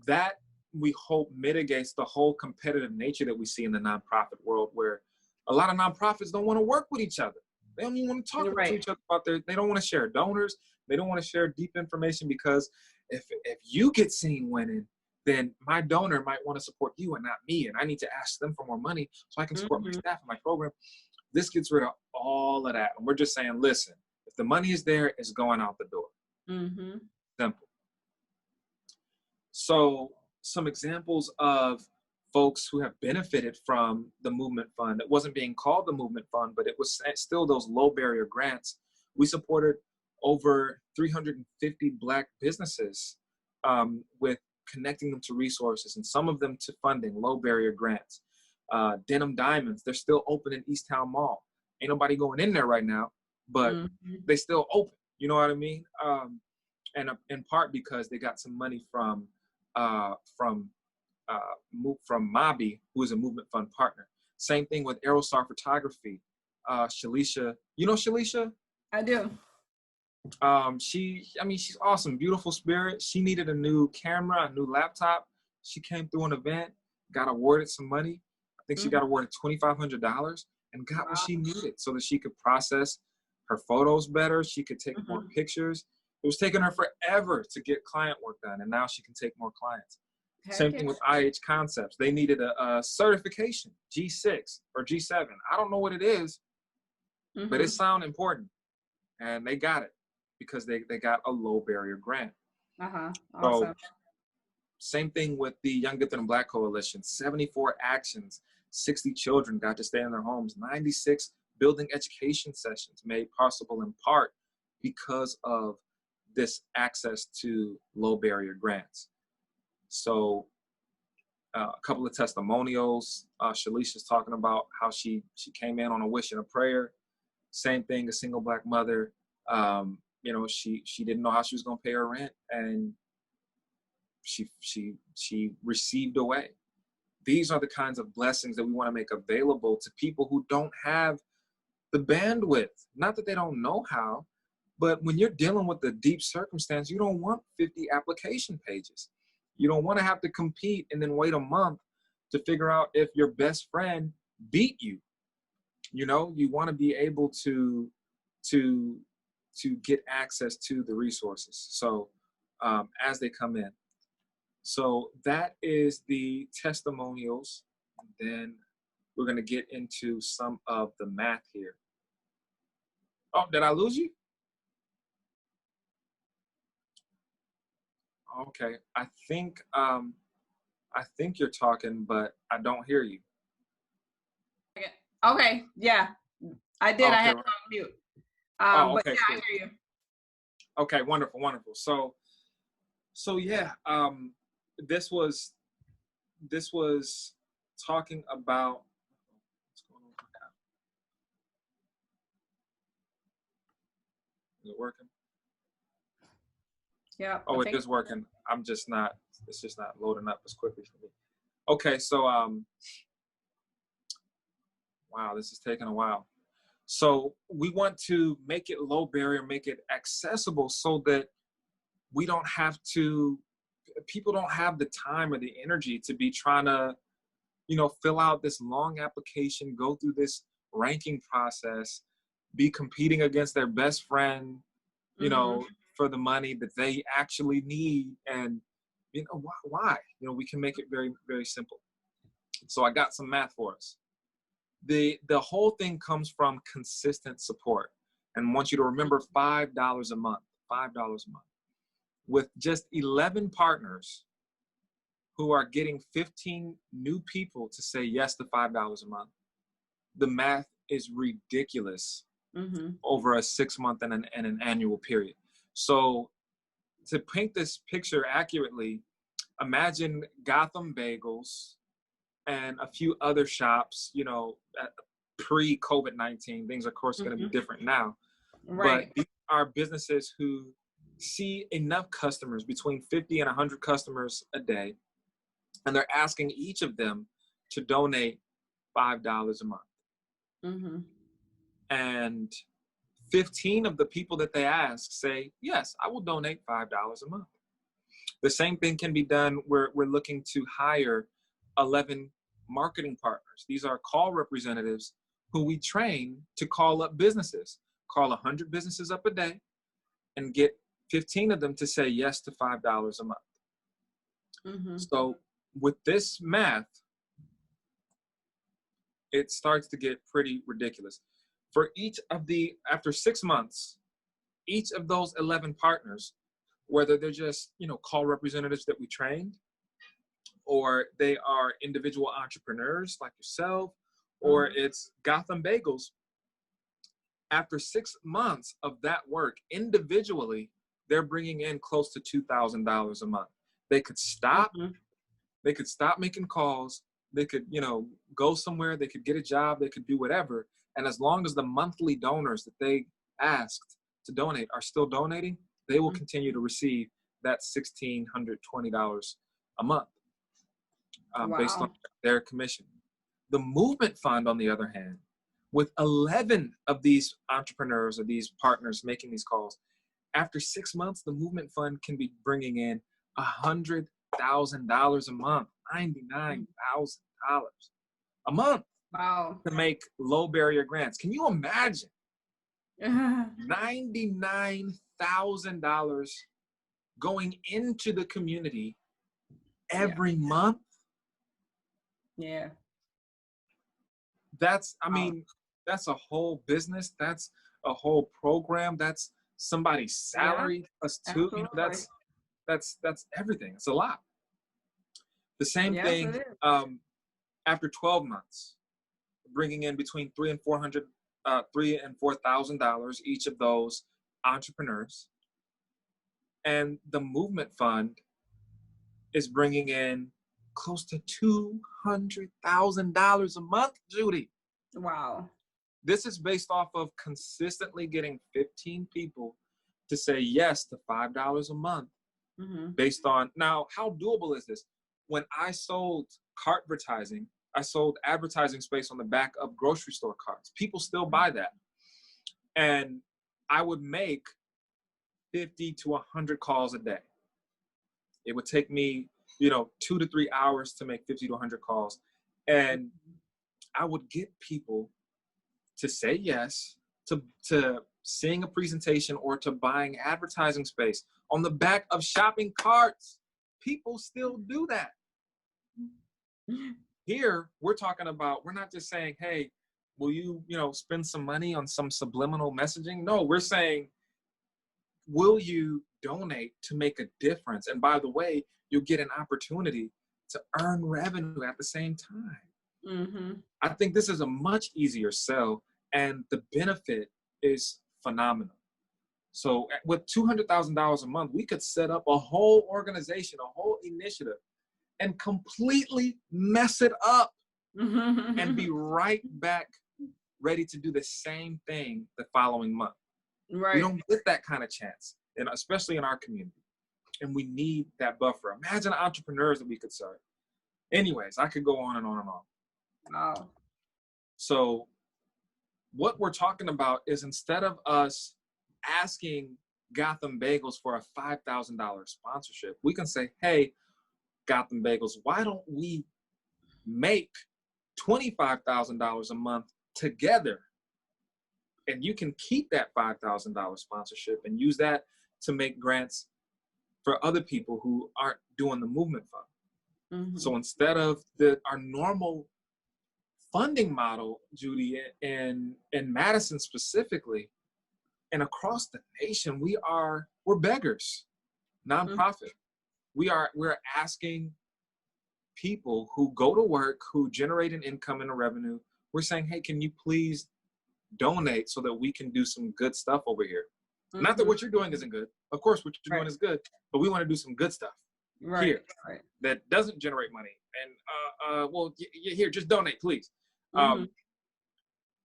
that, we hope, mitigates the whole competitive nature that we see in the nonprofit world, where a lot of nonprofits don't want to work with each other. They don't even want to talk to each other about they don't want to share donors. They don't want to share deep information, because if you get seen winning, then my donor might want to support you and not me. And I need to ask them for more money so I can support my staff and my program. This gets rid of all of that. And we're just saying, listen, if the money is there, it's going out the door. Simple. So some examples of folks who have benefited from the Movement Fund. It wasn't being called the Movement Fund, but it was still those low barrier grants. We supported over 350 Black businesses with connecting them to resources, and some of them to funding, low barrier grants. Denim Diamonds, they're still open in Easttown Mall. Ain't nobody going in there right now, but they still open. You know what I mean? And in part because they got some money from Mabi, who is a Movement Fund partner. Same thing with Aerostar Photography. Shalisha, you know Shalisha? I do. She's awesome, beautiful spirit. She needed a new camera, a new laptop. She came through an event, got awarded some money. I think she got awarded $2,500 and got what she needed so that she could process her photos better. She could take more pictures. It was taking her forever to get client work done, and now she can take more clients. Same thing with IH Concepts. They needed a certification, G6 or G7. I don't know what it is, but it sounds important. And they got it because they got a low barrier grant. Awesome. So, same thing with the Young Gifted and Black Coalition. 74 actions, 60 children got to stay in their homes, 96 building education sessions made possible in part because of this access to low barrier grants. So a couple of testimonials. Shalisha's talking about how she came in on a wish and a prayer. Same thing, a single Black mother. She didn't know how she was going to pay her rent, and she received away. These are the kinds of blessings that we want to make available to people who don't have the bandwidth. Not that they don't know how, but when you're dealing with the deep circumstance, you don't want 50 application pages. You don't want to have to compete and then wait a month to figure out if your best friend beat you. You know, you want to be able to get access to the resources. So as they come in. So that is the testimonials. And then we're going to get into some of the math here. Oh, did I lose you? Okay, I think you're talking, but I don't hear you. Okay, yeah, I did. Okay. I had it on mute. Okay, but yeah, cool. I hear you. Okay, wonderful. So yeah, this was talking about what's going on with that. Is it working? Yeah. Oh, it is working. It's just not loading up as quickly for me. Okay, so wow, this is taking a while. So we want to make it low barrier, make it accessible so that people don't have the time or the energy to be trying to, fill out this long application, go through this ranking process, be competing against their best friend, for the money that they actually need. And, why? We can make it very, very simple. So I got some math for us. The whole thing comes from consistent support. And I want you to remember $5 a month, $5 a month. With just 11 partners who are getting 15 new people to say yes to $5 a month, the math is ridiculous over a 6-month and an annual period. So to paint this picture accurately, imagine Gotham Bagels and a few other shops, pre-COVID-19. Things, of course, are going to be different now. Right. But these are businesses who see enough customers, between 50 and 100 customers a day, and they're asking each of them to donate $5 a month. And 15 of the people that they ask say, yes, I will donate $5 a month. The same thing can be done. We're looking to hire 11 marketing partners. These are call representatives who we train to call up businesses, call 100 businesses up a day, and get 15 of them to say yes to $5 a month. So with this math, it starts to get pretty ridiculous. For after 6 months, each of those 11 partners, whether they're just, call representatives that we trained, or they are individual entrepreneurs like yourself, or it's Gotham Bagels, after 6 months of that work individually, they're bringing in close to $2,000 a month. They could stop. They could stop making calls. They could, go somewhere. They could get a job. They could do whatever. And as long as the monthly donors that they asked to donate are still donating, they will continue to receive that $1,620 a month based on their commission. The Movement Fund, on the other hand, with 11 of these entrepreneurs or these partners making these calls, after 6 months, the Movement Fund can be bringing in $100,000 a month, $99,000 a month. Wow. To make low barrier grants. Can you imagine? $99,000 going into the community every month? Yeah. That's a whole business. That's a whole program. That's somebody's salary plus two. That's everything. It's a lot. The same thing after 12 months, bringing in between $3,000 and $4,000 each of those entrepreneurs, and the Movement Fund is bringing in close to $200,000 a month, Judy. Wow. This is based off of consistently getting 15 people to say yes to $5 a month. Based on, now, how doable is this? When I sold cartvertising, I sold advertising space on the back of grocery store carts. People still buy that. And I would make 50 to 100 calls a day. It would take me, 2 to 3 hours to make 50 to 100 calls. And I would get people to say yes to seeing a presentation or to buying advertising space on the back of shopping carts. People still do that. Here, we're talking about, we're not just saying, hey, will you, spend some money on some subliminal messaging? No, we're saying, will you donate to make a difference? And by the way, you'll get an opportunity to earn revenue at the same time. Mm-hmm. I think this is a much easier sell, and the benefit is phenomenal. So with $200,000 a month, we could set up a whole organization, a whole initiative, and completely mess it up and be right back ready to do the same thing the following month. Right. We don't get that kind of chance, and especially in our community. And we need that buffer. Imagine entrepreneurs that we could serve. Anyways, I could go on and on and on. Wow. So what we're talking about is, instead of us asking Gotham Bagels for a $5,000 sponsorship, we can say, hey, Gotham Bagels, why don't we make $25,000 a month together? And you can keep that $5,000 sponsorship and use that to make grants for other people who aren't doing the movement fund. Mm-hmm. So instead of our normal funding model, Judy, in Madison specifically, and across the nation, we're beggars, nonprofit. Mm-hmm. We're asking people who go to work, who generate an income and a revenue. We're saying, hey, can you please donate so that we can do some good stuff over here? Mm-hmm. Not that what you're doing isn't good. Of course, what you're doing is good, but we want to do some good stuff here that doesn't generate money. And here, just donate, please. Mm-hmm.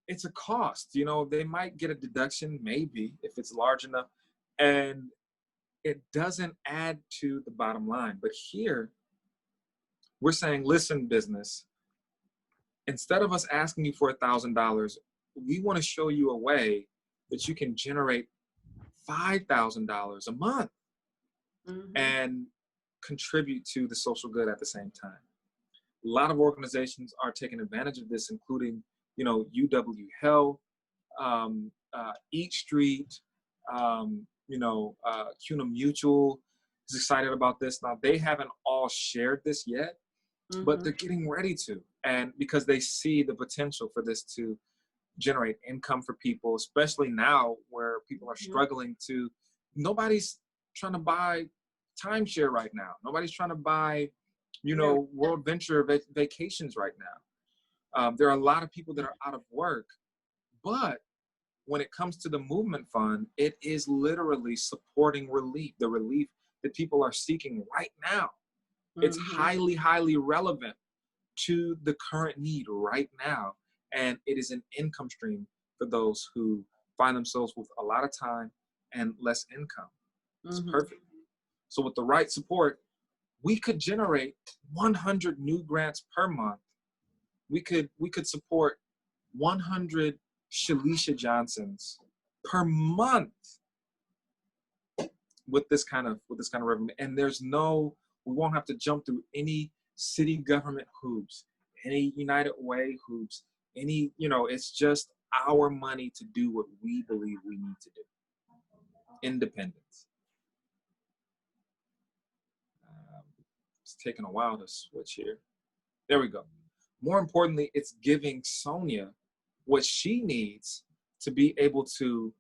It's a cost. They might get a deduction, maybe, if it's large enough, and it doesn't add to the bottom line. But here, we're saying, listen, business, instead of us asking you for $1,000, we want to show you a way that you can generate $5,000 a month and contribute to the social good at the same time. A lot of organizations are taking advantage of this, including, UW Health, Eat Street, CUNA Mutual is excited about this. Now, they haven't all shared this yet, but they're getting ready to. And because they see the potential for this to generate income for people, especially now where people are struggling nobody's trying to buy timeshare right now. Nobody's trying to buy, World Venture vacations right now. There are a lot of people that are out of work, but when it comes to the movement fund, it is literally supporting the relief that people are seeking right now. It's highly, highly relevant to the current need right now. And it is an income stream for those who find themselves with a lot of time and less income. It's perfect. So with the right support, we could generate 100 new grants per month. We could support 100 Shalisha Johnsons per month with this kind of revenue. And we won't have to jump through any city government hoops, any United Way hoops, it's just our money to do what we believe we need to do. Independence. It's taking a while to switch here. There we go. More importantly, it's giving Sonia what she needs to be able to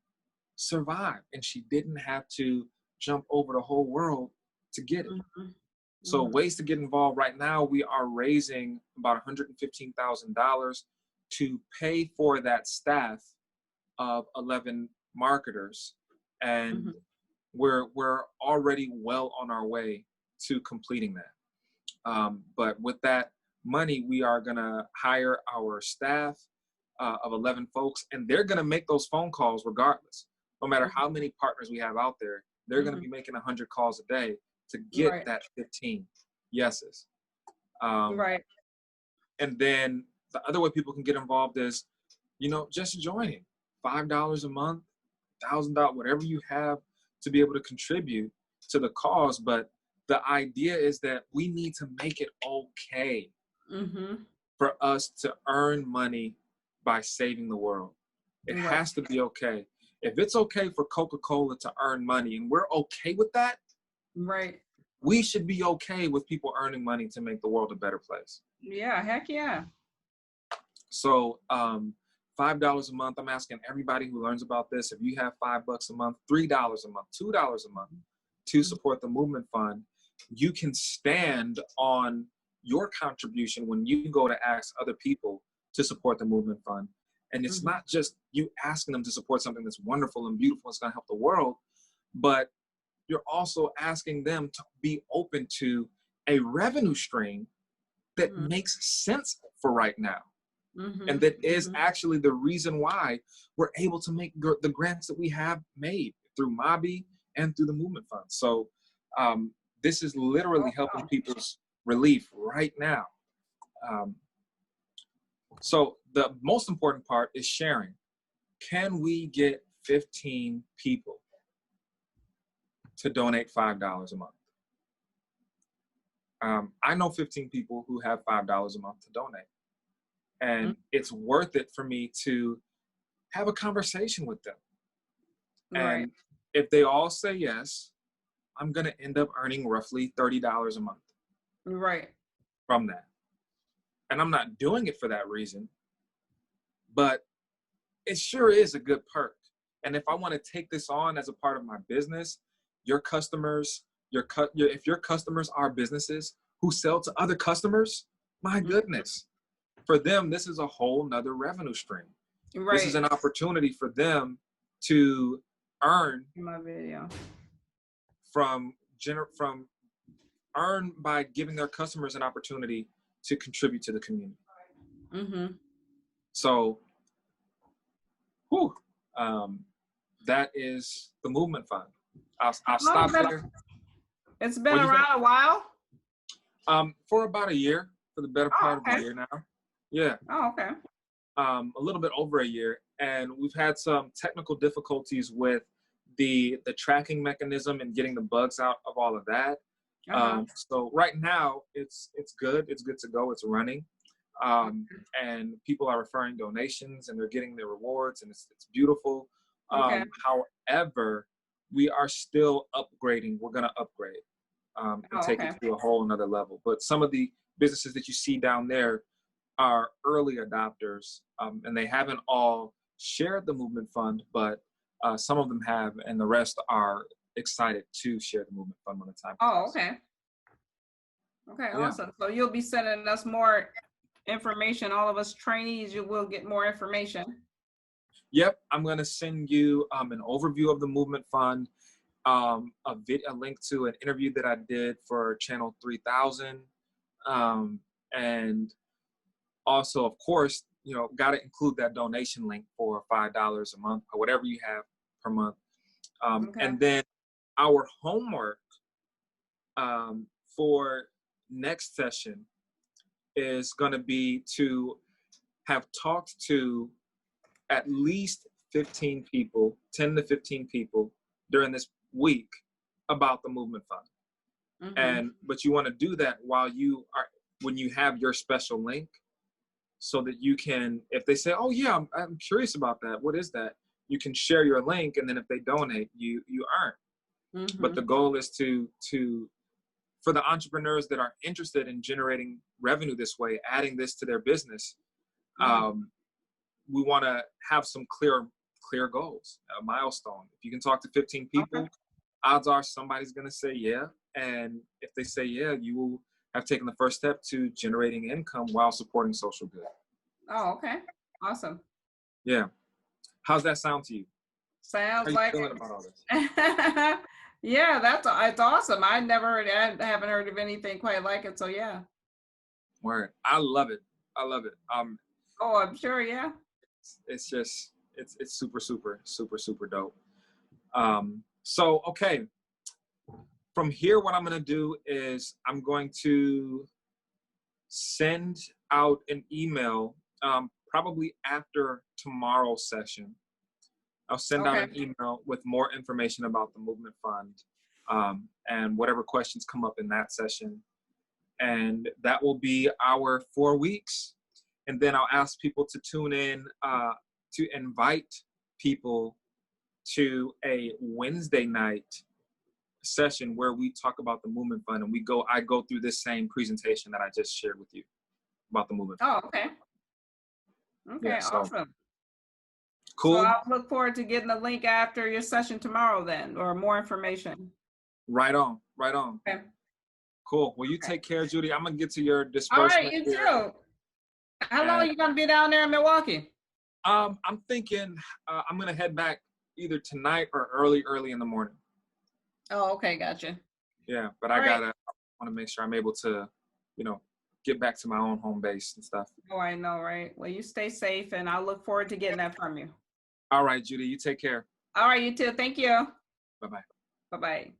survive. And she didn't have to jump over the whole world to get it. So ways to get involved right now, we are raising about $115,000 to pay for that staff of 11 marketers. And we're already well on our way to completing that. But with that money, we are gonna hire our staff of 11 folks, and they're gonna make those phone calls regardless. No matter how many partners we have out there, they're gonna be making 100 calls a day to get that 15 yeses. And then the other way people can get involved is, just joining. $5 a month, $1,000, whatever you have to be able to contribute to the cause. But the idea is that we need to make it okay for us to earn money by saving the world. It has to be okay. If it's okay for Coca-Cola to earn money and we're okay with that, we should be okay with people earning money to make the world a better place. Yeah, heck yeah. So $5 a month, I'm asking everybody who learns about this, if you have $5 a month, $3 a month, $2 a month to support the Movement Fund, you can stand on your contribution when you go to ask other people to support the Movement Fund. And it's not just you asking them to support something that's wonderful and beautiful, it's going to help the world, but you're also asking them to be open to a revenue stream that makes sense for right now. And that is actually the reason why we're able to make the grants that we have made through MABI and through the Movement Fund. So this is literally helping people's relief right now. So the most important part is sharing. Can we get 15 people to donate $5 a month? I know 15 people who have $5 a month to donate. And it's worth it for me to have a conversation with them. And if they all say yes, I'm going to end up earning roughly $30 a month. From that. And I'm not doing it for that reason, but it sure is a good perk. And if I want to take this on as a part of my business, your customers, if your customers are businesses who sell to other customers, my goodness. For them, this is a whole nother revenue stream. This is an opportunity for them to earn earn by giving their customers an opportunity to contribute to the community. So, that is the Movement Fund. I'll stop there. It's been around a while? For about a year, for the better part of a year now. Yeah. Oh, okay. A little bit over a year. And we've had some technical difficulties with the tracking mechanism and getting the bugs out of all of that. So right now it's good. It's good to go. It's running. And people are referring donations and they're getting their rewards and it's beautiful. However, we are still upgrading. We're going to upgrade and take it to a whole another level. But some of the businesses that you see down there are early adopters, and they haven't all shared the Movement Fund, but some of them have, and the rest are excited to share the Movement Fund when the time comes. Oh, okay. Okay, awesome. So you'll be sending us more information. All of us trainees, you will get more information. Yep, I'm going to send you an overview of the Movement Fund, a link to an interview that I did for Channel 3000, and also, of course, got to include that donation link for $5 a month or whatever you have per month. And then our homework for next session is going to be to have talked to at least 15 people, 10 to 15 people during this week about the Movement Fund. But you want to do that when you have your special link, so that you can, if they say, oh yeah, I'm curious about that, what is that? You can share your link, and then if they donate, you earn. But the goal is for the entrepreneurs that are interested in generating revenue this way, adding this to their business, we want to have some clear goals, a milestone. If you can talk to 15 people, odds are somebody's going to say yeah. And if they say yeah, you will have taken the first step to generating income while supporting social good. Oh, okay. Awesome. Yeah. How's that sound to you? Sounds like feeling about all this? Yeah, it's awesome. I haven't heard of anything quite like it. So yeah. Word. I love it. Oh, I'm sure. Yeah. It's just, it's super, super, super, super dope. So, okay. From here, what I'm going to do is I'm going to send out an email probably after tomorrow's session I'll send out Okay. an email with more information about the Movement Fund, and whatever questions come up in that session. And that will be our 4 weeks. And then I'll ask people to tune in, to invite people to a Wednesday night session where we talk about the Movement Fund, and I go through this same presentation that I just shared with you about the Movement Fund. Oh, okay. Yeah, Okay, so awesome. So cool. I'll look forward to getting the link after your session tomorrow then, or more information. Right on, right on. Okay. Cool. Well, you Okay. take care, Judy. I'm gonna get to your All right, disbursement you here. too. How long And, are you gonna be down there in Milwaukee? I'm thinking I'm gonna head back either tonight or early in the morning. Oh, okay, gotcha. Yeah, but All I right. want to make sure I'm able to, get back to my own home base and stuff. Oh, I know, right? Well, you stay safe, and I'll look forward to getting that from you. All right, Judy, you take care. All right, you too. Thank you. Bye-bye. Bye-bye.